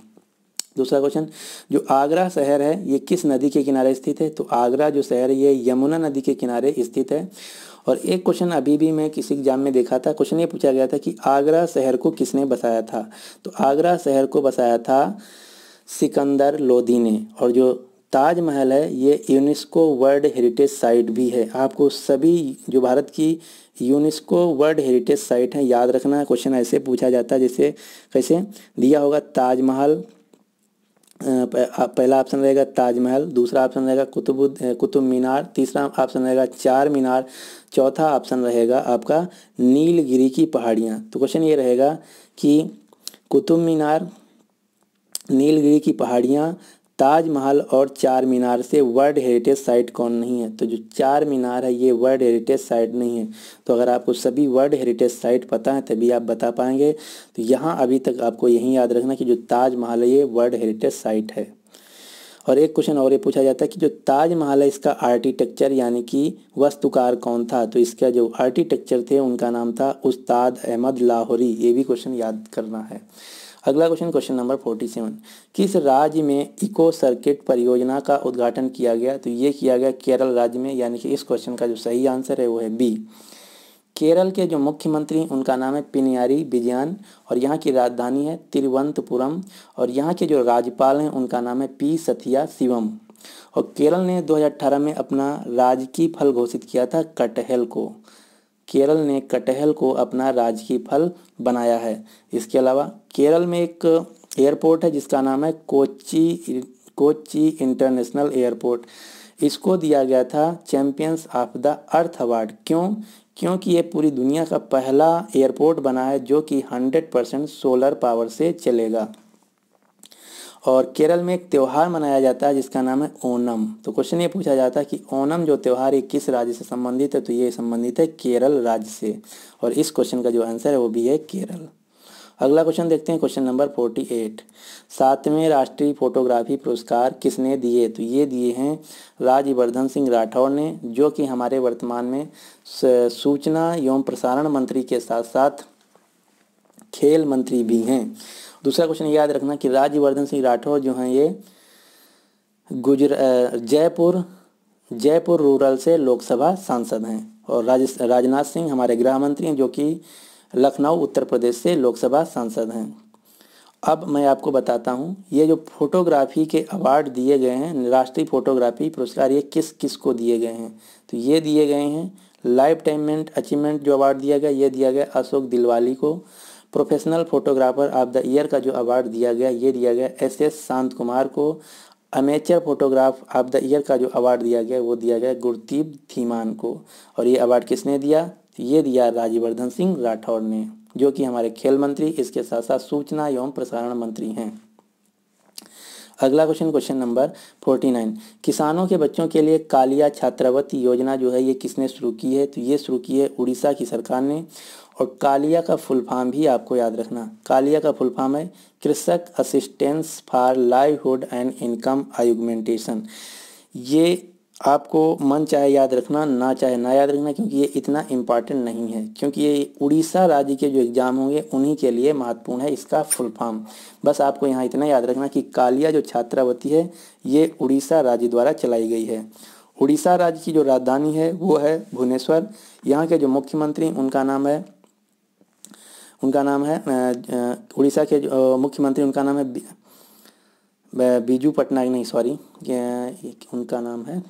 दूसरा क्वेश्चन, जो आगरा शहर है ये किस नदी के किनारे स्थित है? तो आगरा जो शहर है ये यमुना नदी के किनारे स्थित है। और एक क्वेश्चन अभी भी मैं किसी एग्जाम में देखा था, क्वेश्चन ये पूछा गया था कि आगरा शहर को किसने बसाया था? तो आगरा शहर को बसाया था सिकंदर लोदी ने। और जो ताजमहल है ये यूनेस्को वर्ल्ड हेरिटेज साइट भी है। आपको सभी जो भारत की यूनेस्को वर्ल्ड हेरिटेज साइट है याद रखना है। क्वेश्चन ऐसे पूछा जाता है जैसे कैसे दिया होगा, ताजमहल, पहला ऑप्शन रहेगा ताजमहल, दूसरा ऑप्शन रहेगा कुतुब मीनार, तीसरा ऑप्शन रहेगा चार मीनार, चौथा ऑप्शन रहेगा आपका नीलगिरी की पहाड़ियाँ। तो क्वेश्चन ये रहेगा कि कुतुब मीनार, नीलगिरी की पहाड़ियाँ, ताजमहल और चार मीनार से वर्ल्ड हेरिटेज साइट कौन नहीं है। तो जो चार मीनार है ये वर्ल्ड हेरिटेज साइट नहीं है। तो अगर आपको सभी वर्ल्ड हेरिटेज साइट पता है तभी आप बता पाएंगे। तो यहाँ अभी तक आपको यही याद रखना कि जो ताजमहल है ये वर्ल्ड हेरिटेज साइट है। और एक क्वेश्चन और ये पूछा जाता है कि जो ताजमहल है इसका आर्किटेक्चर यानी कि वास्तुकार कौन था। तो इसका जो आर्किटेक्चर थे उनका नाम था उस्ताद अहमद लाहौरी। ये भी क्वेश्चन याद करना है। अगला क्वेश्चन, क्वेश्चन नंबर 47, किस राज्य में इको सर्किट परियोजना का उद्घाटन किया गया। तो ये किया गया केरल राज्य में, यानी कि इस क्वेश्चन का जो सही आंसर है वो है बी। केरल के जो मुख्यमंत्री उनका नाम है पिनियारी विजयन और यहाँ की राजधानी है तिरुवनंतपुरम और यहाँ के जो राज्यपाल हैं उनका नाम है पी सथिया शिवम। और केरल ने 2018 में अपना राजकीय फल घोषित किया था कटहल को। केरल ने कटहल को अपना राजकीय फल बनाया है। इसके अलावा केरल में एक एयरपोर्ट है जिसका नाम है कोच्चि इंटरनेशनल एयरपोर्ट। इसको दिया गया था champions of the earth award. क्यों? क्योंकि ये पूरी दुनिया का पहला एयरपोर्ट बना है जो कि 100% सोलर पावर से चलेगा। और केरल में एक त्यौहार मनाया जाता है जिसका नाम है ओणम। तो क्वेश्चन ये पूछा जाता है कि ओणम जो त्यौहार है किस राज्य से संबंधित है। तो ये संबंधित है केरल राज्य से और इस क्वेश्चन का जो आंसर है वो भी है केरल। अगला क्वेश्चन देखते हैं, क्वेश्चन नंबर 48, 7वें राष्ट्रीय फोटोग्राफी पुरस्कार किसने दिए। तो ये दिए हैं राज्यवर्धन सिंह राठौड़ ने, जो कि हमारे वर्तमान में सूचना एवं प्रसारण मंत्री के साथ साथ खेल मंत्री भी हैं। दूसरा क्वेश्चन याद रखना कि राज्यवर्धन सिंह राठौड़ जो हैं ये जयपुर रूरल से लोकसभा सांसद हैं और राजनाथ सिंह हमारे गृह मंत्री हैं जो कि लखनऊ उत्तर प्रदेश से लोकसभा सांसद हैं। अब मैं आपको बताता हूँ ये जो फोटोग्राफी के अवार्ड दिए गए हैं, राष्ट्रीय फोटोग्राफी पुरस्कार, ये किस किस को दिए गए हैं। तो ये दिए गए हैं लाइफ टाइम अचीवमेंट जो अवार्ड दिया गया ये दिया गया अशोक दिलवाली को। Professional photographer of the year का जो अवार्ड दिया गया ये दिया गया SS शांत कुमार को। Amateur photograph of the year का जो अवार्ड दिया गया वो दिया गया गुरदीप धीमान को। और ये अवार्ड किसने दिया? ये दिया राज्यवर्धन सिंह राठौड़ ने, जो कि हमारे खेल मंत्री, इसके साथ साथ सूचना एवं प्रसारण मंत्री हैं। अगला क्वेश्चन, क्वेश्चन नंबर 49, किसानों के बच्चों के लिए कालिया छात्रवृत्ति योजना जो है ये किसने शुरू की है। तो ये शुरू की है उड़ीसा की सरकार ने। और कालिया का फुल फॉर्म भी आपको याद रखना, कालिया का फुल फॉर्म है कृषक assistance for livelihood and income augmentation. ये आपको मन चाहे याद रखना ना चाहे ना याद रखना, क्योंकि ये इतना इम्पॉर्टेंट नहीं है, क्योंकि ये उड़ीसा राज्य के जो एग्जाम होंगे उन्हीं के लिए महत्वपूर्ण है इसका फुल फॉर्म। बस आपको यहाँ इतना याद रखना कि कालिया जो छात्रवृत्ति है ये उड़ीसा राज्य द्वारा चलाई गई है। उड़ीसा राज्य की जो राजधानी है वो है भुवनेश्वर। यहाँ के जो मुख्यमंत्री उनका नाम है उड़ीसा के जो मुख्यमंत्री उनका नाम है बीजू पटनायक, नहीं सॉरी उनका नाम है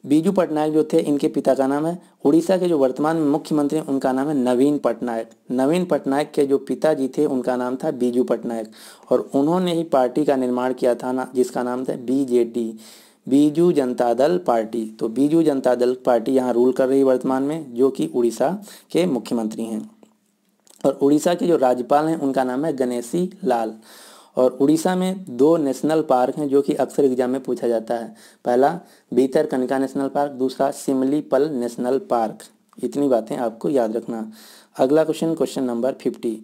बीजू पटनायक जो थे इनके पिता का नाम है। उड़ीसा के जो वर्तमान मुख्यमंत्री हैं उनका नाम है नवीन पटनायक। नवीन पटनायक के जो पिताजी थे उनका नाम था बीजू पटनायक और उन्होंने ही पार्टी का निर्माण किया था ना, जिसका नाम था BJD, बीजू जनता दल पार्टी। तो बीजू जनता दल पार्टी यहाँ रूल कर रही है वर्तमान में, जो कि उड़ीसा के मुख्यमंत्री हैं। और उड़ीसा के जो राज्यपाल हैं उनका नाम है गणेशी लाल। और उड़ीसा में 2 नेशनल पार्क हैं जो कि अक्सर एग्जाम में पूछा जाता है। पहला भीतरकनिका नेशनल पार्क, दूसरा सिमलीपल नेशनल पार्क। इतनी बातें आपको याद रखना। अगला क्वेश्चन, क्वेश्चन नंबर 50,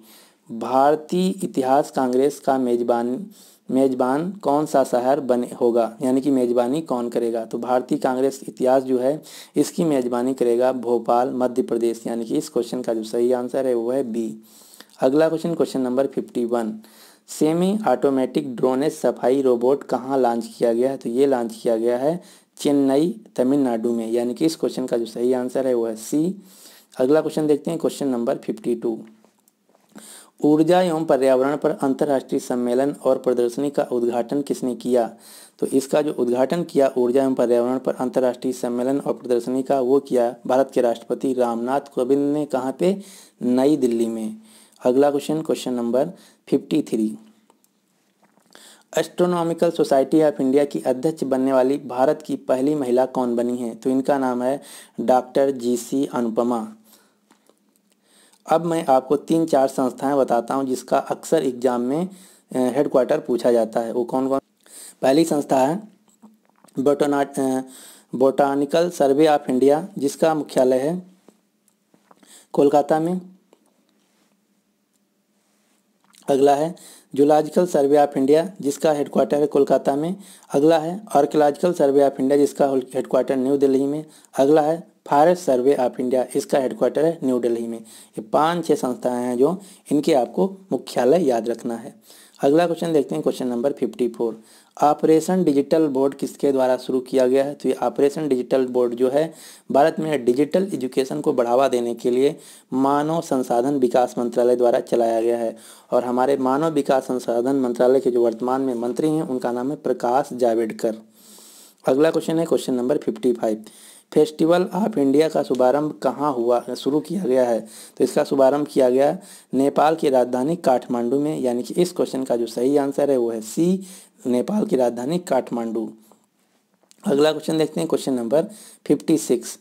भारतीय इतिहास कांग्रेस का मेजबान कौन सा शहर बने होगा, यानी कि मेजबानी कौन करेगा। तो भारतीय कांग्रेस इतिहास जो है इसकी मेजबानी करेगा भोपाल मध्य प्रदेश, यानी कि इस क्वेश्चन का जो सही आंसर है वो है बी। अगला question, question number 51, semi automatic drainage सफाई रोबोट कहाँ लॉन्च किया गया है। तो ये लॉन्च किया गया है चेन्नई तमिलनाडु में, यानी कि इस क्वेश्चन का जो सही आंसर है वो है सी। अगला क्वेश्चन देखते हैं, क्वेश्चन नंबर 52, ऊर्जा एवं पर्यावरण पर अंतर्राष्ट्रीय सम्मेलन और प्रदर्शनी का उद्घाटन किसने किया। तो इसका जो उद्घाटन किया ऊर्जा एवं पर्यावरण पर अंतर्राष्ट्रीय सम्मेलन और प्रदर्शनी का वो किया भारत के राष्ट्रपति रामनाथ कोविंद ने। कहाँ पे? नई दिल्ली में। अगला question, question number 53, astronomical society of India की अध्यक्ष बनने वाली भारत की पहली महिला कौन बनी है? तो इनका नाम है डॉक्टर जीसी अनुपमा। अब मैं आपको 3-4 संस्थाएं बताता हूं जिसका अक्सर एग्जाम में हेडक्वार्टर पूछा जाता है। वो कौन कौन? पहली संस्था है बोटानिकल सर्वे ऑफ इंडिया, जिसका मुख्यालय है कोलकाता में। अगला है जूलॉजिकल सर्वे ऑफ इंडिया, जिसका हेडक्वार्टर है कोलकाता में। अगला है आर्कियोलॉजिकल सर्वे ऑफ इंडिया, जिसका हेडक्वार्टर न्यू दिल्ली में। अगला है फॉरेस्ट सर्वे ऑफ इंडिया, इसका हेडक्वार्टर है न्यू दिल्ली में। ये 5-6 संस्थाएं हैं जो इनके आपको मुख्यालय याद रखना है। अगला क्वेश्चन देखते हैं, question number 54। Operation digital board किसके द्वारा शुरू किया गया है? तो ये ऑपरेशन डिजिटल बोर्ड जो है भारत में डिजिटल एजुकेशन को बढ़ावा देने के लिए मानव संसाधन विकास मंत्रालय द्वारा चलाया गया है। और हमारे मानव विकास संसाधन मंत्रालय के जो वर्तमान में मंत्री हैं उनका नाम है प्रकाश जावड़ेकर। अगला क्वेश्चन है question number 55। Festival of India का शुभारंभ कहाँ हुआ, शुरू किया गया है? तो इसका शुभारंभ किया गया नेपाल की राजधानी काठमांडू में। यानी कि इस क्वेश्चन का जो सही आंसर है वो है सी, नेपाल की राजधानी काठमांडू। अगला क्वेश्चन देखते हैं, क्वेश्चन नंबर 56।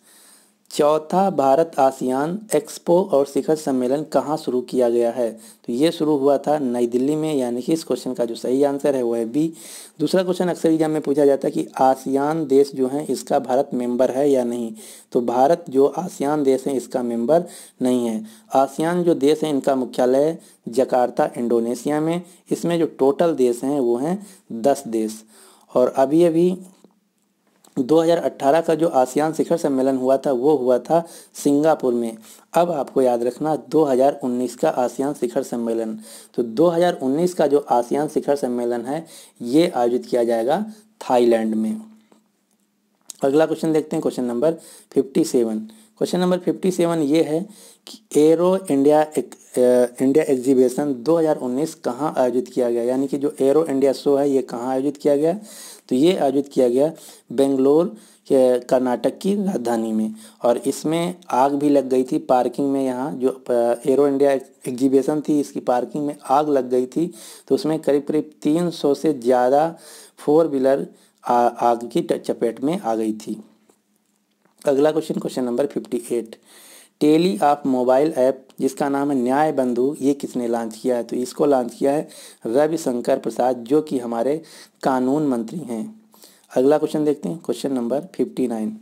चौथा भारत आसियान एक्सपो और शिखर सम्मेलन कहाँ शुरू किया गया है? तो ये शुरू हुआ था नई दिल्ली में। यानी कि इस क्वेश्चन का जो सही आंसर है वो है बी। दूसरा क्वेश्चन अक्सर एग्जाम में पूछा जाता है कि आसियान देश जो है इसका भारत मेंबर है या नहीं। तो भारत जो आसियान देश है इसका मेंबर नहीं है। आसियान जो देश है इनका मुख्यालय जकार्ता इंडोनेशिया में। इसमें जो टोटल देश हैं वो हैं 10 देश। और अभी 2018 का जो आसियान शिखर सम्मेलन हुआ था वो हुआ था सिंगापुर में। अब आपको याद रखना 2019 का आसियान शिखर सम्मेलन। तो 2019 का जो आसियान शिखर सम्मेलन है ये आयोजित किया जाएगा थाईलैंड में। अगला क्वेश्चन देखते हैं, क्वेश्चन नंबर 57। क्वेश्चन नंबर 57 ये है कि एरो इंडिया एग्जीबिशन 2019 कहाँ आयोजित किया गया? यानी कि जो एरो इंडिया शो है ये कहाँ आयोजित किया गया? तो ये आयोजित किया गया बेंगलोर के कर्नाटक की राजधानी में। और इसमें आग भी लग गई थी पार्किंग में। यहाँ जो एरो इंडिया एग्जीबिशन थी इसकी पार्किंग में आग लग गई थी। तो उसमें करीब 300 से ज़्यादा 4 व्हीलर आग की चपेट में आ गई थी। अगला क्वेश्चन, क्वेश्चन नंबर 58। टेली ऑफ मोबाइल ऐप जिसका नाम है न्याय बंधु, ये किसने लॉन्च किया है? तो इसको लॉन्च किया है रविशंकर प्रसाद, जो कि हमारे कानून मंत्री हैं। अगला क्वेश्चन देखते हैं, क्वेश्चन नंबर 59।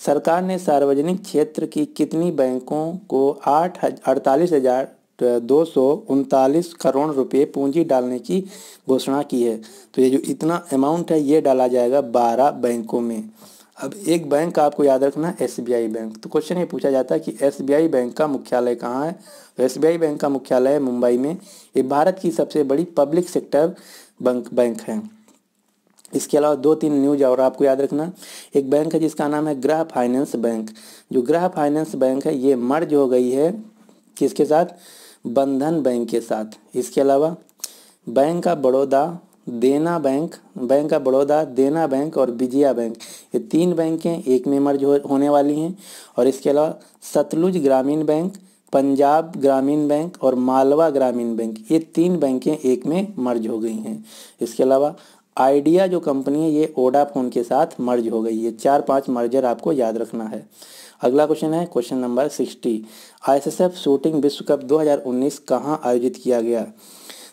सरकार ने सार्वजनिक क्षेत्र की कितनी बैंकों को 48,239 करोड़ रुपए पूंजी डालने की घोषणा की है? तो ये जो इतना अमाउंट है ये डाला जाएगा 12 बैंकों में। अब एक बैंक आपको याद रखना है एसबीआई बैंक। तो क्वेश्चन ये पूछा जाता है कि एसबीआई बैंक का मुख्यालय कहाँ है? तो एसबीआई बैंक का मुख्यालय है मुंबई में। ये भारत की सबसे बड़ी पब्लिक सेक्टर बैंक है। इसके अलावा 2-3 न्यूज और आपको याद रखना। एक बैंक है जिसका नाम है गृह फाइनेंस बैंक। जो गृह फाइनेंस बैंक है ये मर्ज हो गई है किसके साथ? बंधन बैंक के साथ। इसके अलावा बैंक ऑफ बड़ौदा, देना बैंक, बैंक ऑफ बड़ौदा, देना बैंक और विजया बैंक, ये 3 बैंकें एक में मर्ज होने वाली हैं। और इसके अलावा सतलुज ग्रामीण बैंक, पंजाब ग्रामीण बैंक और मालवा ग्रामीण बैंक, ये 3 बैंकें एक में मर्ज हो गई हैं। इसके अलावा आइडिया जो कंपनी है ये वोडाफोन के साथ मर्ज हो गई है। 4-5 मर्जर आपको याद रखना है। अगला क्वेश्चन है क्वेश्चन नंबर 60। आईएसएसएफ शूटिंग विश्व कप 2019 कहाँ आयोजित किया गया?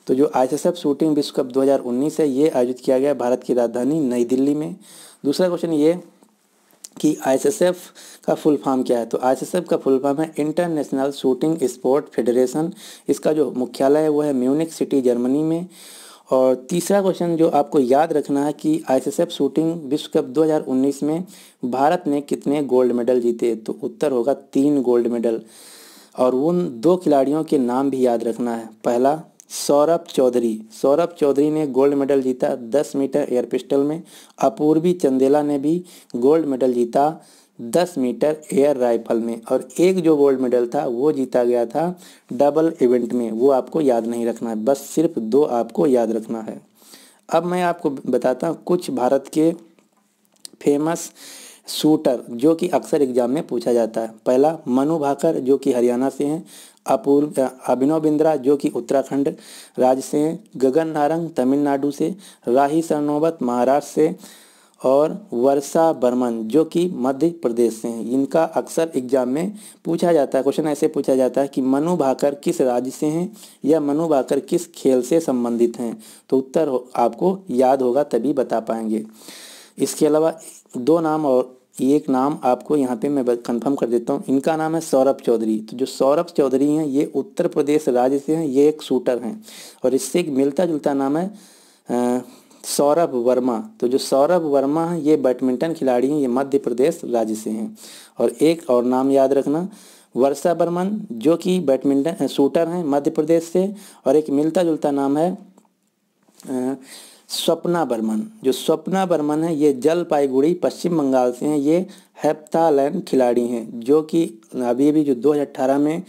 तो जो आईएसएसएफ शूटिंग विश्व कप 2019 है ये आयोजित किया गया भारत की राजधानी नई दिल्ली में। दूसरा क्वेश्चन ये कि आईएसएसएफ का फुल फॉर्म क्या है? तो आईएसएसएफ का फुल फॉर्म है इंटरनेशनल शूटिंग स्पोर्ट फेडरेशन। इसका जो मुख्यालय है वो है म्यूनिक सिटी जर्मनी में। और तीसरा क्वेश्चन जो आपको याद रखना है कि आईएसएसएफ शूटिंग विश्व कप 2019 में भारत ने कितने गोल्ड मेडल जीते? तो उत्तर होगा 3 गोल्ड मेडल। और उन 2 खिलाड़ियों के नाम भी याद रखना है। पहला सौरभ चौधरी ने गोल्ड मेडल जीता 10 मीटर एयर पिस्टल में। अपूर्वी चंदेला ने भी गोल्ड मेडल जीता 10 मीटर एयर राइफल में। और एक जो गोल्ड मेडल था वो जीता गया था डबल इवेंट में, वो आपको याद नहीं रखना है, बस सिर्फ 2 आपको याद रखना है। अब मैं आपको बताता हूँ कुछ भारत के फेमस शूटर जो कि अक्सर एग्जाम में पूछा जाता है। पहला मनु भाकर जो कि हरियाणा से हैं। अपूर्व अभिनव बिंद्रा जो कि उत्तराखंड राज्य से हैं, गगन नारंग तमिलनाडु से, राही सरनोबत महाराष्ट्र से और वर्षा बर्मन जो कि मध्य प्रदेश से हैं। इनका अक्सर एग्जाम में पूछा जाता है, क्वेश्चन ऐसे पूछा जाता है कि मनु भाकर किस राज्य से हैं या मनु भाकर किस खेल से संबंधित हैं। तो उत्तर आपको याद होगा तभी बता पाएंगे। इसके अलावा दो नाम और एक नाम आपको यहाँ पे मैं कंफर्म कर देता हूँ। इनका नाम है सौरभ चौधरी। तो जो सौरभ चौधरी हैं ये उत्तर प्रदेश राज्य से हैं, ये एक शूटर हैं और इससे एक मिलता जुलता नाम है सौरभ वर्मा। तो जो सौरभ वर्मा हैं ये बैडमिंटन खिलाड़ी हैं, ये मध्य प्रदेश राज्य से हैं। और एक और नाम याद रखना वर्षा बर्मन जो कि बैडमिंटन शूटर हैं मध्य प्रदेश से, और एक मिलता जुलता नाम है स्वप्ना बर्मन। जो स्वप्ना बर्मन है ये जलपाईगुड़ी पश्चिम बंगाल से हैं, ये हेप्ताथलॉन खिलाड़ी हैं जो कि अभी भी जो 2018 में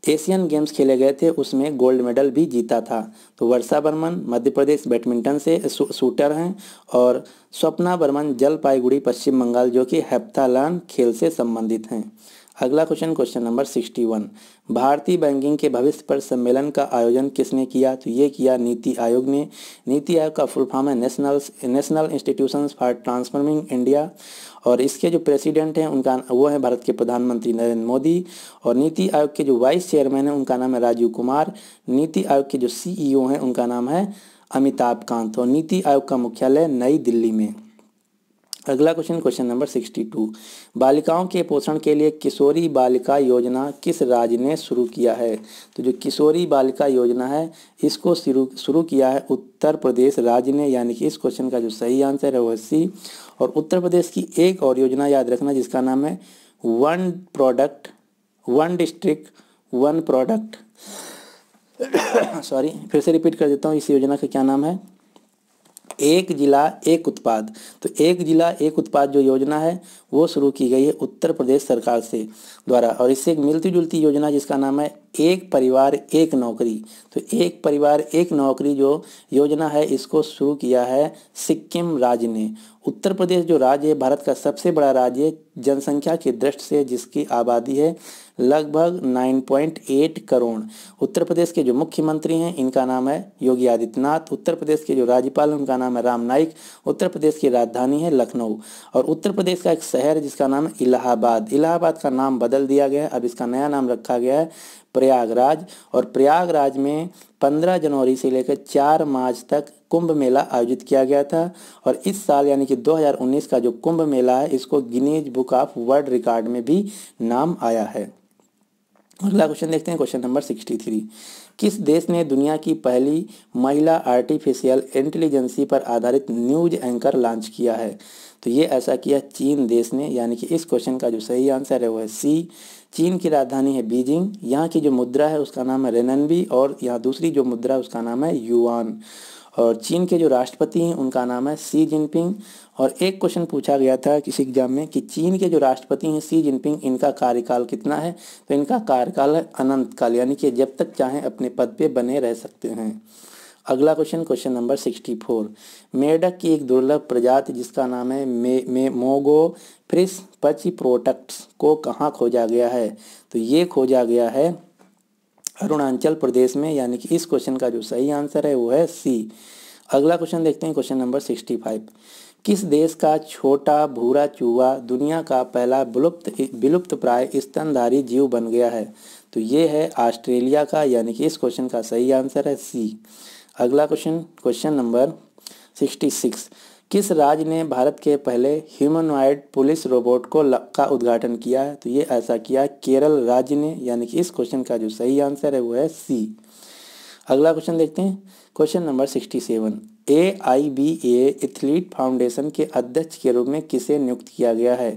एशियन गेम्स खेले गए थे उसमें गोल्ड मेडल भी जीता था। तो वर्षा बर्मन मध्य प्रदेश बैडमिंटन से शूटर हैं और स्वप्ना बर्मन जलपाईगुड़ी पश्चिम बंगाल जो कि हेप्ताथलॉन खेल से संबंधित हैं। अगला क्वेश्चन, क्वेश्चन नंबर 61, भारतीय बैंकिंग के भविष्य पर सम्मेलन का आयोजन किसने किया? तो ये किया नीति आयोग ने। नीति आयोग का फुल फॉर्म है national institutions for transforming India और इसके जो प्रेसिडेंट हैं उनका वो है भारत के प्रधानमंत्री नरेंद्र मोदी। और नीति आयोग के जो वाइस चेयरमैन हैं उनका नाम है राजीव कुमार। नीति आयोग के जो CEO हैं उनका नाम है अमिताभ कांत और नीति आयोग का मुख्यालय नई दिल्ली में। अगला क्वेश्चन, क्वेश्चन नंबर 62, बालिकाओं के पोषण के लिए किशोरी बालिका योजना किस राज्य ने शुरू किया है? तो जो किशोरी बालिका योजना है इसको शुरू किया है उत्तर प्रदेश राज्य ने, यानी कि इस क्वेश्चन का जो सही आंसर है वो C। और उत्तर प्रदेश की एक और योजना याद रखना जिसका नाम है one product one district one product sorry फिर से रिपीट कर देता हूँ, इस योजना का क्या नाम है? एक जिला एक उत्पाद। तो एक जिला एक उत्पाद जो योजना है वो शुरू की गई है उत्तर प्रदेश सरकार से द्वारा और इससे एक मिलती जुलती योजना जिसका नाम है एक परिवार एक नौकरी। तो एक परिवार एक नौकरी जो योजना है इसको शुरू किया है सिक्किम राज्य ने। उत्तर प्रदेश जो राज्य है भारत का सबसे बड़ा राज्य है जनसंख्या की दृष्टि से, जिसकी आबादी है लगभग 9.8 करोड़। उत्तर प्रदेश के जो मुख्यमंत्री हैं इनका नाम है योगी आदित्यनाथ। उत्तर प्रदेश के जो राज्यपाल हैं उनका नाम है राम नाईक। उत्तर प्रदेश की राजधानी है लखनऊ और उत्तर प्रदेश का एक शहर है जिसका नाम है इलाहाबाद। इलाहाबाद का नाम बदल दिया गया है, अब इसका नया नाम रखा गया है प्रयागराज। और प्रयागराज में 15 जनवरी से लेकर 4 मार्च तक कुंभ मेला आयोजित किया गया था और इस साल यानी कि 2019 का जो कुंभ मेला है इसको Guinness book of world record में भी नाम आया है। अगला क्वेश्चन देखते हैं, क्वेश्चन नंबर 63, किस देश ने दुनिया की पहली महिला आर्टिफिशियल इंटेलिजेंसी पर आधारित न्यूज एंकर लॉन्च किया है? तो ये ऐसा किया चीन देश ने, यानी कि इस क्वेश्चन का जो सही आंसर है वो है C। चीन की राजधानी है बीजिंग, यहाँ की जो मुद्रा है उसका नाम है रेनबी और यहाँ दूसरी जो मुद्रा है उसका नाम है युआन। और चीन के जो राष्ट्रपति हैं उनका नाम है शी जिनपिंग। और एक क्वेश्चन पूछा गया था किसी एग्जाम में कि चीन के जो राष्ट्रपति हैं शी जिनपिंग, इनका कार्यकाल कितना है? तो इनका कार्यकाल है अनंत काल, यानी कि जब तक चाहें अपने पद पे बने रह सकते हैं। अगला क्वेश्चन, क्वेश्चन नंबर 64, मेढक की एक दुर्लभ प्रजाति जिसका नाम है मोगोफ्रिस पचिप्रोटक्स को कहाँ खोजा गया है? तो ये खोजा गया है अरुणाचल प्रदेश में, यानी कि इस क्वेश्चन का जो सही आंसर है वो है C। अगला क्वेश्चन देखते हैं, क्वेश्चन नंबर 65, किस देश का छोटा भूरा चूहा दुनिया का पहला विलुप्त प्राय स्तनधारी जीव बन गया है? तो ये है ऑस्ट्रेलिया का, यानी कि इस क्वेश्चन का सही आंसर है C। अगला क्वेश्चन, क्वेश्चन नंबर 66, किस राज्य ने भारत के पहले ह्यूमनॉइड पुलिस रोबोट का उद्घाटन किया है? तो ये ऐसा किया केरल राज्य ने, यानी कि इस क्वेश्चन का जो सही आंसर है वो है C। अगला क्वेश्चन देखते हैं, question number 67, AIBA athlete foundation के अध्यक्ष के रूप में किसे नियुक्त किया गया है?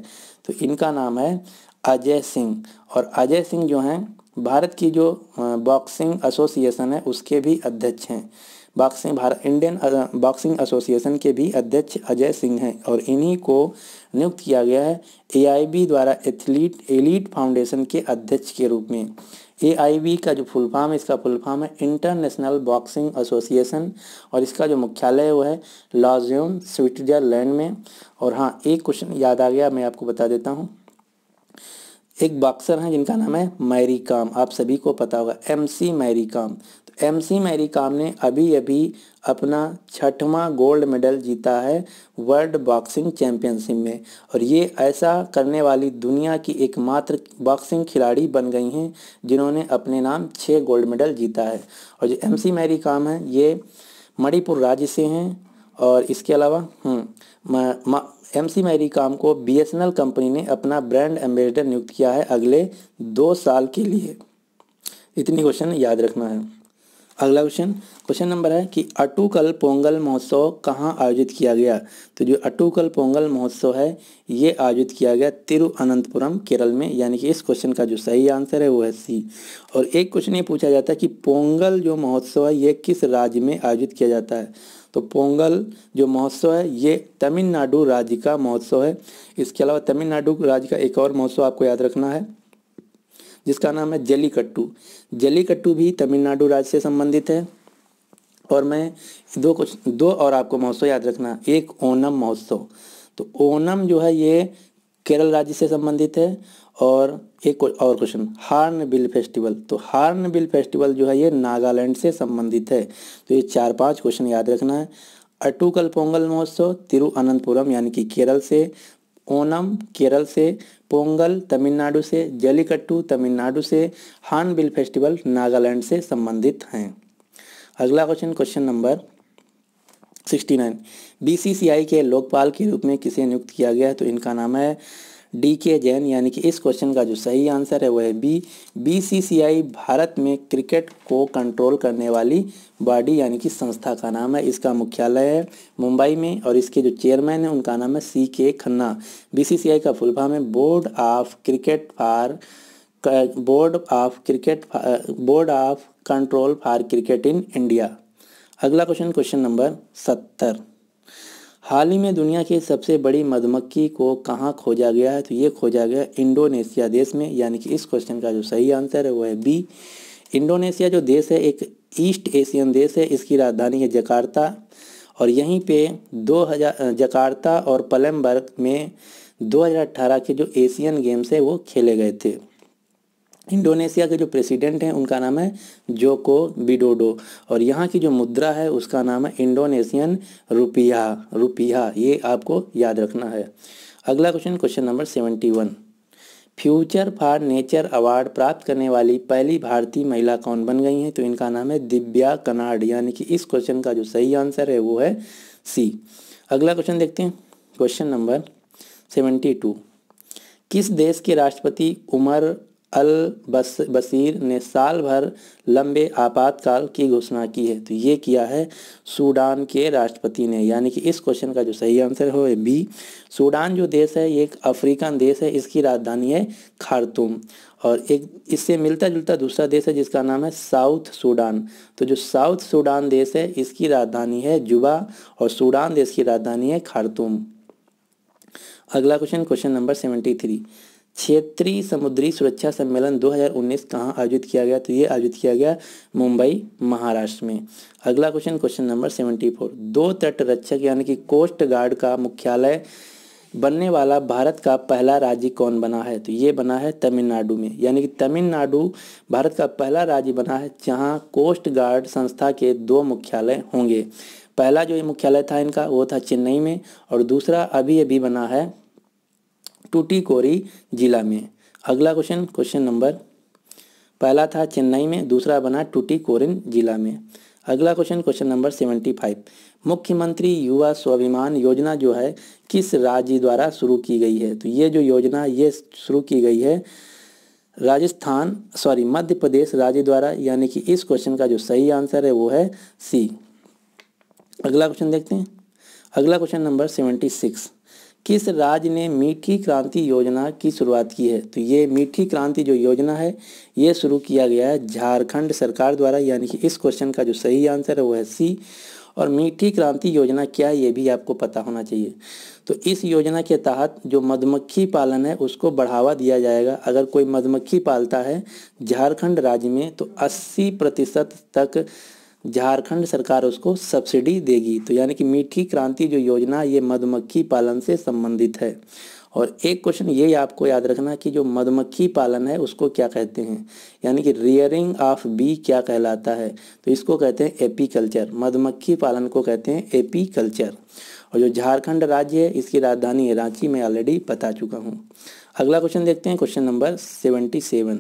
तो इनका नाम है अजय सिंह। और अजय सिंह जो हैं भारत की जो बॉक्सिंग एसोसिएशन है उसके भी अध्यक्ष हैं। इंडियन बॉक्सिंग एसोसिएशन के भी अध्यक्ष अजय सिंह हैं और इन्हीं को नियुक्त किया गया है AIB द्वारा एलीट फाउंडेशन के अध्यक्ष के रूप में। AIB का जो फुल फॉर्म है, इसका फुल फॉर्म है इंटरनेशनल बॉक्सिंग एसोसिएशन और इसका जो मुख्यालय वो है लॉज़्योन स्विट्जरलैंड में। और हाँ, एक क्वेश्चन याद आ गया, मैं आपको बता देता हूँ। एक बॉक्सर हैं जिनका नाम है मैरी कॉम, आप सभी को पता होगा, MC मैरी कॉम। तो MC मैरी कॉम ने अभी अभी अपना 6वां गोल्ड मेडल जीता है वर्ल्ड बॉक्सिंग चैंपियनशिप में, और ये ऐसा करने वाली दुनिया की एकमात्र बॉक्सिंग खिलाड़ी बन गई हैं जिन्होंने अपने नाम 6 गोल्ड मेडल जीता है। और जो MC मैरी कॉम है ये मणिपुर राज्य से हैं, और इसके अलावा MC मैरी कॉम को BSNL कंपनी ने अपना ब्रांड एम्बेसडर नियुक्त किया है अगले 2 साल के लिए। इतनी क्वेश्चन याद रखना है। अगला क्वेश्चन नंबर है कि अटुकल पोंगल महोत्सव कहाँ आयोजित किया गया। तो जो अटुकल पोंगल महोत्सव है ये आयोजित किया गया तिरुअनंतपुरम केरल में, यानी कि इस क्वेश्चन का जो सही आंसर है वो है C। और एक क्वेश्चन ये पूछा जाता है कि पोंगल जो महोत्सव है ये किस राज्य में आयोजित किया जाता है। तो पोंगल जो महोत्सव है ये तमिलनाडु राज्य का महोत्सव है। इसके अलावा तमिलनाडु राज्य का एक और महोत्सव आपको याद रखना है जिसका नाम है जल्लीकट्टू। जल्लीकट्टू भी तमिलनाडु राज्य से संबंधित है। और मैं दो और आपको महोत्सव याद रखना, एक ओणम महोत्सव। तो ओणम जो है ये केरल राज्य से संबंधित है। और एक और क्वेश्चन हार्नबिल फेस्टिवल, तो हार्नबिल फेस्टिवल जो है ये नागालैंड से संबंधित है। तो ये 4-5 क्वेश्चन याद रखना है। अटुकल पोंगल महोत्सव तिरुअनंतपुरम यानी कि केरल से, ओणम केरल से, पोंगल तमिलनाडु से, जल्लीकट्टू तमिलनाडु से, हार्नबिल फेस्टिवल नागालैंड से संबंधित हैं। अगला क्वेश्चन नंबर 69, BCCI के लोकपाल के रूप में किसे नियुक्त किया गया है। तो इनका नाम है DK जैन, यानी कि इस क्वेश्चन का जो सही आंसर है वो है B। BCCI भारत में क्रिकेट को कंट्रोल करने वाली बॉडी यानी कि संस्था का नाम है। इसका मुख्यालय है मुंबई में, और इसके जो चेयरमैन हैं उनका नाम है CK खन्ना। BCCI का फुल फॉर्म है board of control for cricket in India. अगला क्वेश्चन नंबर 70, हाल ही में दुनिया की सबसे बड़ी मधुमक्खी को कहाँ खोजा गया है। तो ये खोजा गया इंडोनेशिया देश में, यानी कि इस क्वेश्चन का जो सही आंसर है वो है B। इंडोनेशिया जो देश है एक ईस्ट एशियन देश है, इसकी राजधानी है जकार्ता, और यहीं पे 2000 जकार्ता और पलेमबर्ग में 2018 के जो एशियन गेम्स है वो खेले गए थे। इंडोनेशिया के जो प्रेसिडेंट हैं उनका नाम है जोको विडोडो, और यहाँ की जो मुद्रा है उसका नाम है इंडोनेशियन रुपया। ये आपको याद रखना है। अगला question number 71, future for nature award प्राप्त करने वाली पहली भारतीय महिला कौन बन गई हैं। तो इनका नाम है दिव्या कनाड, यानी कि इस क्वेश्चन का जो सही आंसर है वो है C। अगला क्वेश्चन देखते हैं, क्वेश्चन नंबर 72, किस देश के राष्ट्रपति उमर अल बशीर ने साल भर लंबे आपातकाल की घोषणा की है। तो ये किया है सूडान के राष्ट्रपति ने, यानी कि इस क्वेश्चन का जो सही आंसर है B। सूडान जो देश है ये एक अफ्रीकन देश है, इसकी राजधानी है खार्तूम, और एक इससे मिलता जुलता दूसरा देश है जिसका नाम है साउथ सूडान। तो जो साउथ सूडान देश है इसकी राजधानी है जुबा, और सूडान देश की राजधानी है खार्तूम। अगला क्वेश्चन नंबर 73, क्षेत्रीय समुद्री सुरक्षा सम्मेलन 2019 कहाँ आयोजित किया गया। तो ये आयोजित किया गया मुंबई महाराष्ट्र में। अगला क्वेश्चन नंबर 74, 2 तट रक्षक यानी कि कोस्ट गार्ड का मुख्यालय बनने वाला भारत का पहला राज्य कौन बना है। तो ये बना है तमिलनाडु में, यानी कि तमिलनाडु भारत का पहला राज्य बना है जहाँ कोस्ट गार्ड संस्था के 2 मुख्यालय होंगे। पहला जो ये मुख्यालय था इनका वो था चेन्नई में, और दूसरा अभी अभी बना है टूटीकोरी जिला में। अगला क्वेश्चन नंबर, पहला था चेन्नई में, दूसरा बना टूटीकोरिन जिला में। अगला क्वेश्चन नंबर 75, मुख्यमंत्री युवा स्वाभिमान योजना जो है किस राज्य द्वारा शुरू की गई है। तो ये जो योजना ये शुरू की गई है मध्य प्रदेश राज्य द्वारा, यानी कि इस क्वेश्चन का जो सही आंसर है वो है C। अगला क्वेश्चन देखते हैं। अगला क्वेश्चन नंबर 76, किस राज्य ने मीठी क्रांति योजना की शुरुआत की है। तो ये मीठी क्रांति जो योजना है ये शुरू किया गया है झारखंड सरकार द्वारा, यानी कि इस क्वेश्चन का जो सही आंसर है वो है C। और मीठी क्रांति योजना क्या है ये भी आपको पता होना चाहिए। तो इस योजना के तहत जो मधुमक्खी पालन है उसको बढ़ावा दिया जाएगा। अगर कोई मधुमक्खी पालता है झारखंड राज्य में तो 80% तक झारखंड सरकार उसको सब्सिडी देगी। तो यानी कि मीठी क्रांति जो योजना ये मधुमक्खी पालन से संबंधित है। और एक क्वेश्चन ये आपको याद रखना कि जो मधुमक्खी पालन है उसको क्या कहते हैं, यानी कि रियरिंग ऑफ बी क्या कहलाता है, तो इसको कहते हैं एपीकल्चर। मधुमक्खी पालन को कहते हैं एपीकल्चर। और जो झारखंड राज्य है इसकी राजधानी है रांची, मैं ऑलरेडी बता चुका हूँ। अगला क्वेश्चन देखते हैं, क्वेश्चन नंबर 77।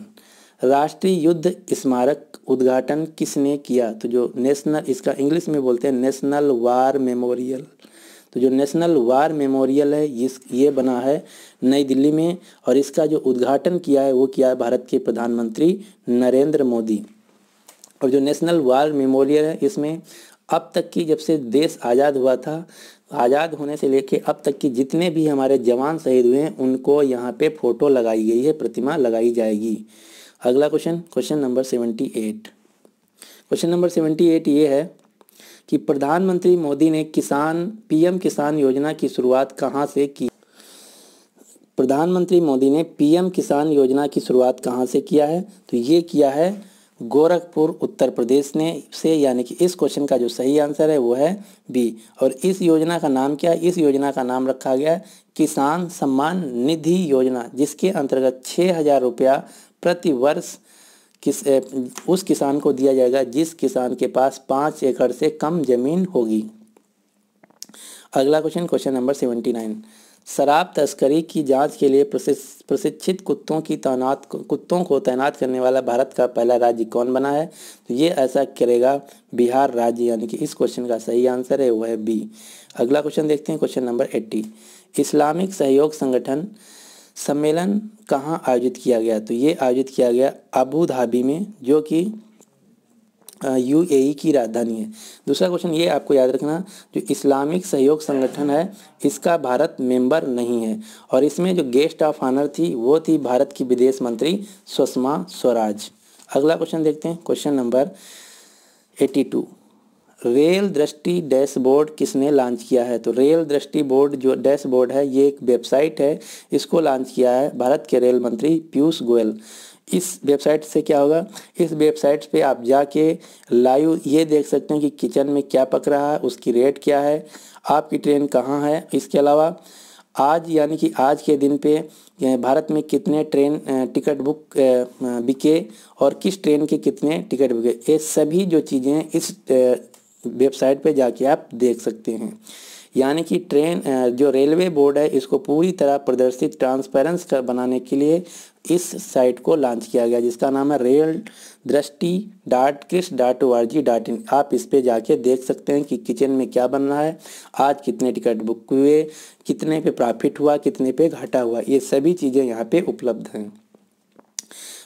राष्ट्रीय युद्ध स्मारक उद्घाटन किसने किया, तो जो नेशनल, इसका इंग्लिश में बोलते हैं नेशनल वार मेमोरियल। तो जो नेशनल वार मेमोरियल है ये बना है नई दिल्ली में, और इसका जो उद्घाटन किया है वो किया है भारत के प्रधानमंत्री नरेंद्र मोदी। और जो नेशनल वार मेमोरियल है इसमें अब तक की, जब से देश आज़ाद हुआ था, आज़ाद होने से लेके अब तक की जितने भी हमारे जवान शहीद हुए हैं उनको यहाँ पे फ़ोटो लगाई गई है, प्रतिमा लगाई जाएगी। अगला question, question number 78। Question number 78 ये है कि प्रधानमंत्री मोदी ने पीएम किसान योजना की शुरुआत कहाँ से की। प्रधानमंत्री मोदी ने पीएम किसान योजना की शुरुआत कहाँ से किया है, तो ये किया है गोरखपुर उत्तर प्रदेश से, यानी कि इस क्वेश्चन का जो सही आंसर है वो है बी। और इस योजना का नाम क्या है, इस योजना का नाम रखा गया किसान सम्मान निधि योजना, जिसके अंतर्गत 6,000 रुपया प्रति वर्ष उस किसान को दिया जाएगा जिस किसान के पास 5 एकड़ से कम जमीन होगी। अगला क्वेश्चन, क्वेश्चन नंबर 79। शराब तस्करी की जांच के लिए प्रशिक्षित कुत्तों को तैनात करने वाला भारत का पहला राज्य कौन बना है, तो ये ऐसा करेगा बिहार राज्य, यानी कि इस क्वेश्चन का सही आंसर है वो है बी। अगला क्वेश्चन देखते हैं, क्वेश्चन नंबर 80। इस्लामिक सहयोग संगठन सम्मेलन कहाँ आयोजित किया गया, तो ये आयोजित किया गया अबू धाबी में, जो कि यूएई की राजधानी है। दूसरा क्वेश्चन ये आपको याद रखना, जो इस्लामिक सहयोग संगठन है इसका भारत मेंबर नहीं है, और इसमें जो गेस्ट ऑफ ऑनर थी वो थी भारत की विदेश मंत्री सुषमा स्वराज। अगला क्वेश्चन देखते हैं, क्वेश्चन नंबर 82। रेल दृष्टि डैशबोर्ड किसने लॉन्च किया है, तो रेल दृष्टि बोर्ड जो डैशबोर्ड है ये एक वेबसाइट है, इसको लॉन्च किया है भारत के रेल मंत्री पीयूष गोयल। इस वेबसाइट से क्या होगा, इस वेबसाइट पे आप जाके लाइव ये देख सकते हैं कि किचन में क्या पक रहा है, उसकी रेट क्या है, आपकी ट्रेन कहाँ है। इसके अलावा आज, यानी कि आज के दिन पे भारत में कितने ट्रेन टिकट बुक बिके और किस ट्रेन के कितने टिकट बिके, ये सभी जो चीज़ें इस वेबसाइट पे जाके आप देख सकते हैं। यानी कि ट्रेन जो रेलवे बोर्ड है इसको पूरी तरह प्रदर्शित ट्रांसपेरेंस बनाने के लिए इस साइट को लॉन्च किया गया, जिसका नाम है raildrishti.kris.org.in। आप इस पे जाके देख सकते हैं कि किचन में क्या बन रहा है, आज कितने टिकट बुक हुए, कितने पे प्रॉफिट हुआ, कितने पे घाटा हुआ, ये सभी चीज़ें यहाँ पे उपलब्ध हैं।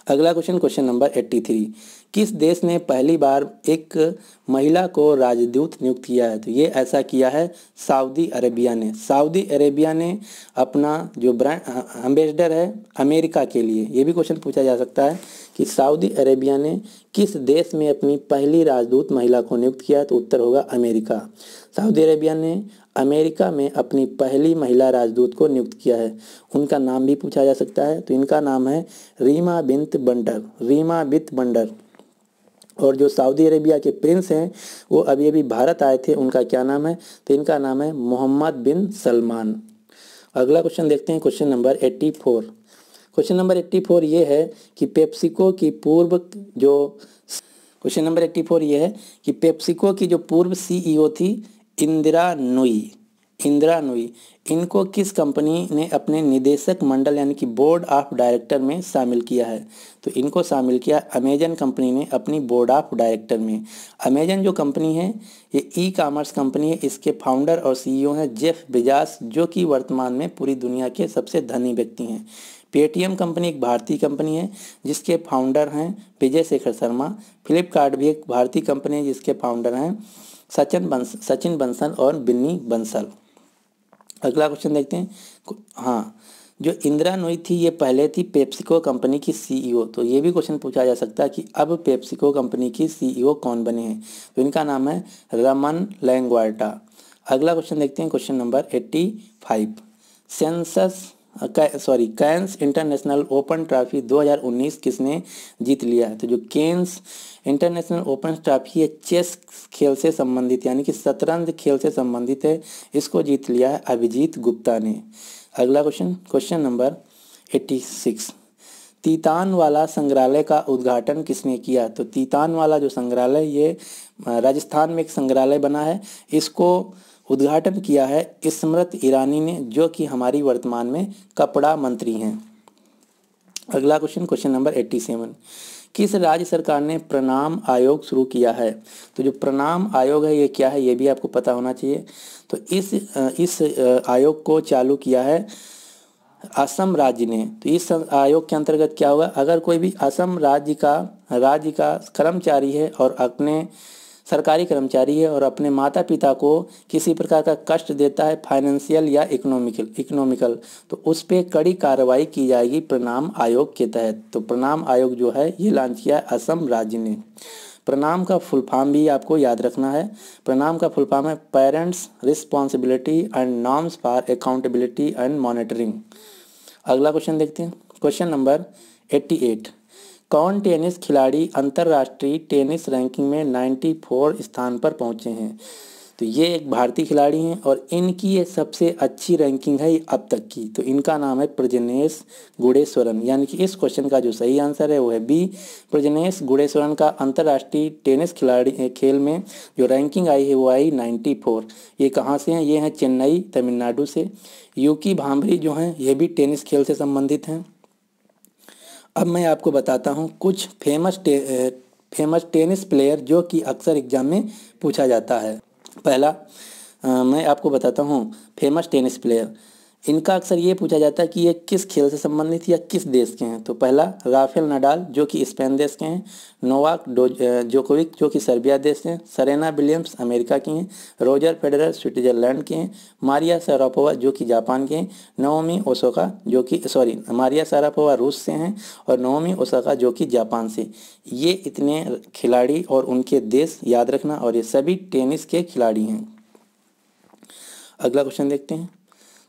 अगला क्वेश्चन, क्वेश्चन नंबर 83। किस देश ने पहली बार एक महिला को राजदूत नियुक्त किया है, तो ये ऐसा किया है सऊदी अरेबिया ने। सऊदी अरेबिया ने अपना जो ब्रांड एम्बेसडर है अमेरिका के लिए, ये भी क्वेश्चन पूछा जा सकता है कि सऊदी अरेबिया ने किस देश में अपनी पहली राजदूत महिला को नियुक्त किया, तो उत्तर होगा अमेरिका। सऊदी अरेबिया ने अमेरिका में अपनी पहली महिला राजदूत को नियुक्त किया है। उनका नाम भी पूछा जा सकता है, तो इनका नाम है रीमा बिन्त बंडर, रीमा बिन्त बंडर। और जो सऊदी अरेबिया के प्रिंस हैं वो अभी अभी भारत आए थे, उनका क्या नाम है, तो इनका नाम है मोहम्मद बिन सलमान। अगला क्वेश्चन देखते हैं, क्वेश्चन नंबर 84। क्वेश्चन नंबर 84 ये है कि पेप्सिको की पूर्व क्वेश्चन नंबर 84 ये है कि पेप्सिको की जो पूर्व सीईओ थी इंदिरा नूई, इनको किस कंपनी ने अपने निदेशक मंडल यानी कि बोर्ड ऑफ डायरेक्टर में शामिल किया है, तो इनको शामिल किया अमेजन कंपनी ने अपनी बोर्ड ऑफ डायरेक्टर में। अमेजन जो कंपनी है ये ई कॉमर्स कंपनी है, इसके फाउंडर और सीईओ हैं जेफ बेजोस, जो कि वर्तमान में पूरी दुनिया के सबसे धनी व्यक्ति हैं। पेटीएम कंपनी एक भारतीय कंपनी है जिसके फाउंडर हैं विजय शेखर शर्मा। फ्लिपकार्ट भी एक भारतीय कंपनी है जिसके फाउंडर हैं सचिन बंसल और बिन्नी बंसल। अगला क्वेश्चन देखते हैं, हाँ, जो इंदिरा नूई थी ये पहले थी पेप्सिको कंपनी की सीईओ, तो ये भी क्वेश्चन पूछा जा सकता है कि अब पेप्सिको कंपनी की सीईओ कौन बने हैं, तो इनका नाम है रमन लैंगवार्टा। अगला क्वेश्चन देखते हैं, question number 85। Census cans international open trophy 2019 किसने जीत लिया है? तो जो कैन्स इंटरनेशनल ओपन ट्रॉफी है चेस खेल से संबंधित यानी कि शतरंज खेल से संबंधित है, इसको जीत लिया है अभिजीत गुप्ता ने। अगला क्वेश्चन नंबर 86, तीतानवाला संग्रहालय का उद्घाटन किसने किया? तो तीतानवाला जो संग्रहालय ये राजस्थान में एक संग्रहालय बना है, इसको उद्घाटन किया है स्मृति ईरानी ने, जो कि हमारी वर्तमान में कपड़ा मंत्री हैं। अगला क्वेश्चन नंबर 87, किस राज्य सरकार ने प्रणाम आयोग शुरू किया है? तो जो प्रणाम आयोग है ये क्या है, ये भी आपको पता होना चाहिए। तो इस आयोग को चालू किया है असम राज्य ने। तो इस आयोग के अंतर्गत क्या होगा, अगर कोई भी असम राज्य का कर्मचारी है और अपने सरकारी कर्मचारी है और अपने माता पिता को किसी प्रकार का कष्ट देता है फाइनेंशियल या इकोनॉमिकल, तो उस पर कड़ी कार्रवाई की जाएगी प्रणाम आयोग के तहत। तो प्रणाम आयोग जो है ये लॉन्च किया है असम राज्य ने। प्रणाम का फुल फॉर्म भी आपको याद रखना है। प्रणाम का फुल फॉर्म है parents responsibility and norms for accountability and monitoring. अगला क्वेश्चन देखते हैं, क्वेश्चन नंबर 88, कौन टेनिस खिलाड़ी अंतर्राष्ट्रीय टेनिस रैंकिंग में 94 स्थान पर पहुंचे हैं? तो ये एक भारतीय खिलाड़ी हैं और इनकी ये सबसे अच्छी रैंकिंग है अब तक की। तो इनका नाम है प्रजनेश गुणेश्वरन, यानी कि इस क्वेश्चन का जो सही आंसर है वो है बी। प्रजनेश गुणेश्वरन का अंतर्राष्ट्रीय टेनिस खिलाड़ी खेल में जो रैंकिंग आई है वो आई 94। ये कहाँ से हैं? ये हैं चेन्नई तमिलनाडु से। यूकी भांभरी जो हैं ये भी टेनिस खेल से संबंधित हैं। अब मैं आपको बताता हूँ कुछ फेमस टेनिस प्लेयर जो कि अक्सर एग्जाम में पूछा जाता है। पहला मैं आपको बताता हूँ फेमस टेनिस प्लेयर, इनका अक्सर ये पूछा जाता है कि ये किस खेल से संबंधित या किस देश के हैं। तो पहला राफेल नडाल जो कि स्पेन देश के हैं, नोवाक जोकोविक जो कि सर्बिया देश के हैं, सरेना विलियम्स अमेरिका की हैं, रोजर फेडरर स्विट्जरलैंड के हैं, मारिया शारापोवा जो कि जापान के हैं, मारिया शारापोवा रूस से हैं और नाओमी ओसाका जो कि जापान से। ये इतने खिलाड़ी और उनके देश याद रखना, और ये सभी टेनिस के खिलाड़ी हैं। अगला क्वेश्चन देखते हैं।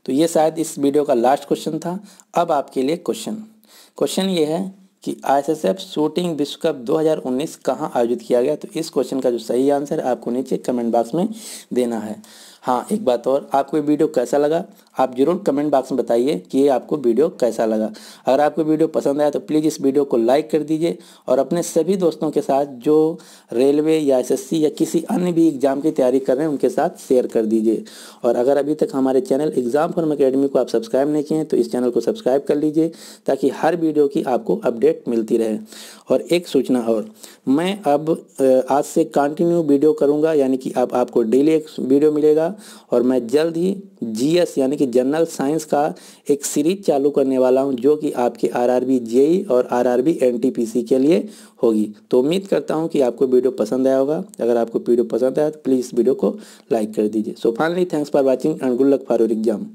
तो ये शायद इस वीडियो का लास्ट क्वेश्चन था। अब आपके लिए क्वेश्चन ये है कि आईएसएसएफ शूटिंग विश्व कप 2019 कहाँ आयोजित किया गया? तो इस क्वेश्चन का जो सही आंसर आपको नीचे कमेंट बॉक्स में देना है। हाँ, एक बात और, आपको ये वीडियो कैसा लगा आप ज़रूर कमेंट बॉक्स में बताइए कि ये आपको वीडियो कैसा लगा। अगर आपको वीडियो पसंद आया तो प्लीज़ इस वीडियो को लाइक कर दीजिए और अपने सभी दोस्तों के साथ जो रेलवे या एसएससी या किसी अन्य भी एग्ज़ाम की तैयारी कर रहे हैं उनके साथ शेयर कर दीजिए। और अगर अभी तक हमारे चैनल एग्ज़ाम फॉर्म अकेडमी को आप सब्सक्राइब नहीं किए हैं तो इस चैनल को सब्सक्राइब कर लीजिए ताकि हर वीडियो की आपको अपडेट मिलती रहे। और एक सूचना और, मैं अब आज से कंटिन्यू वीडियो करूंगा, यानी कि अब आपको डेली एक वीडियो मिलेगा और मैं जल्द ही जीएस यानी कि जनरल साइंस का एक सीरीज चालू करने वाला हूं जो कि आपके आरआरबी जेई और आरआरबी एनटीपीसी के लिए होगी। तो उम्मीद करता हूं कि आपको वीडियो पसंद आया होगा। अगर आपको वीडियो पसंद आया तो प्लीज़ वीडियो को लाइक कर दीजिए। So finally thanks for watching and good luck for your exam.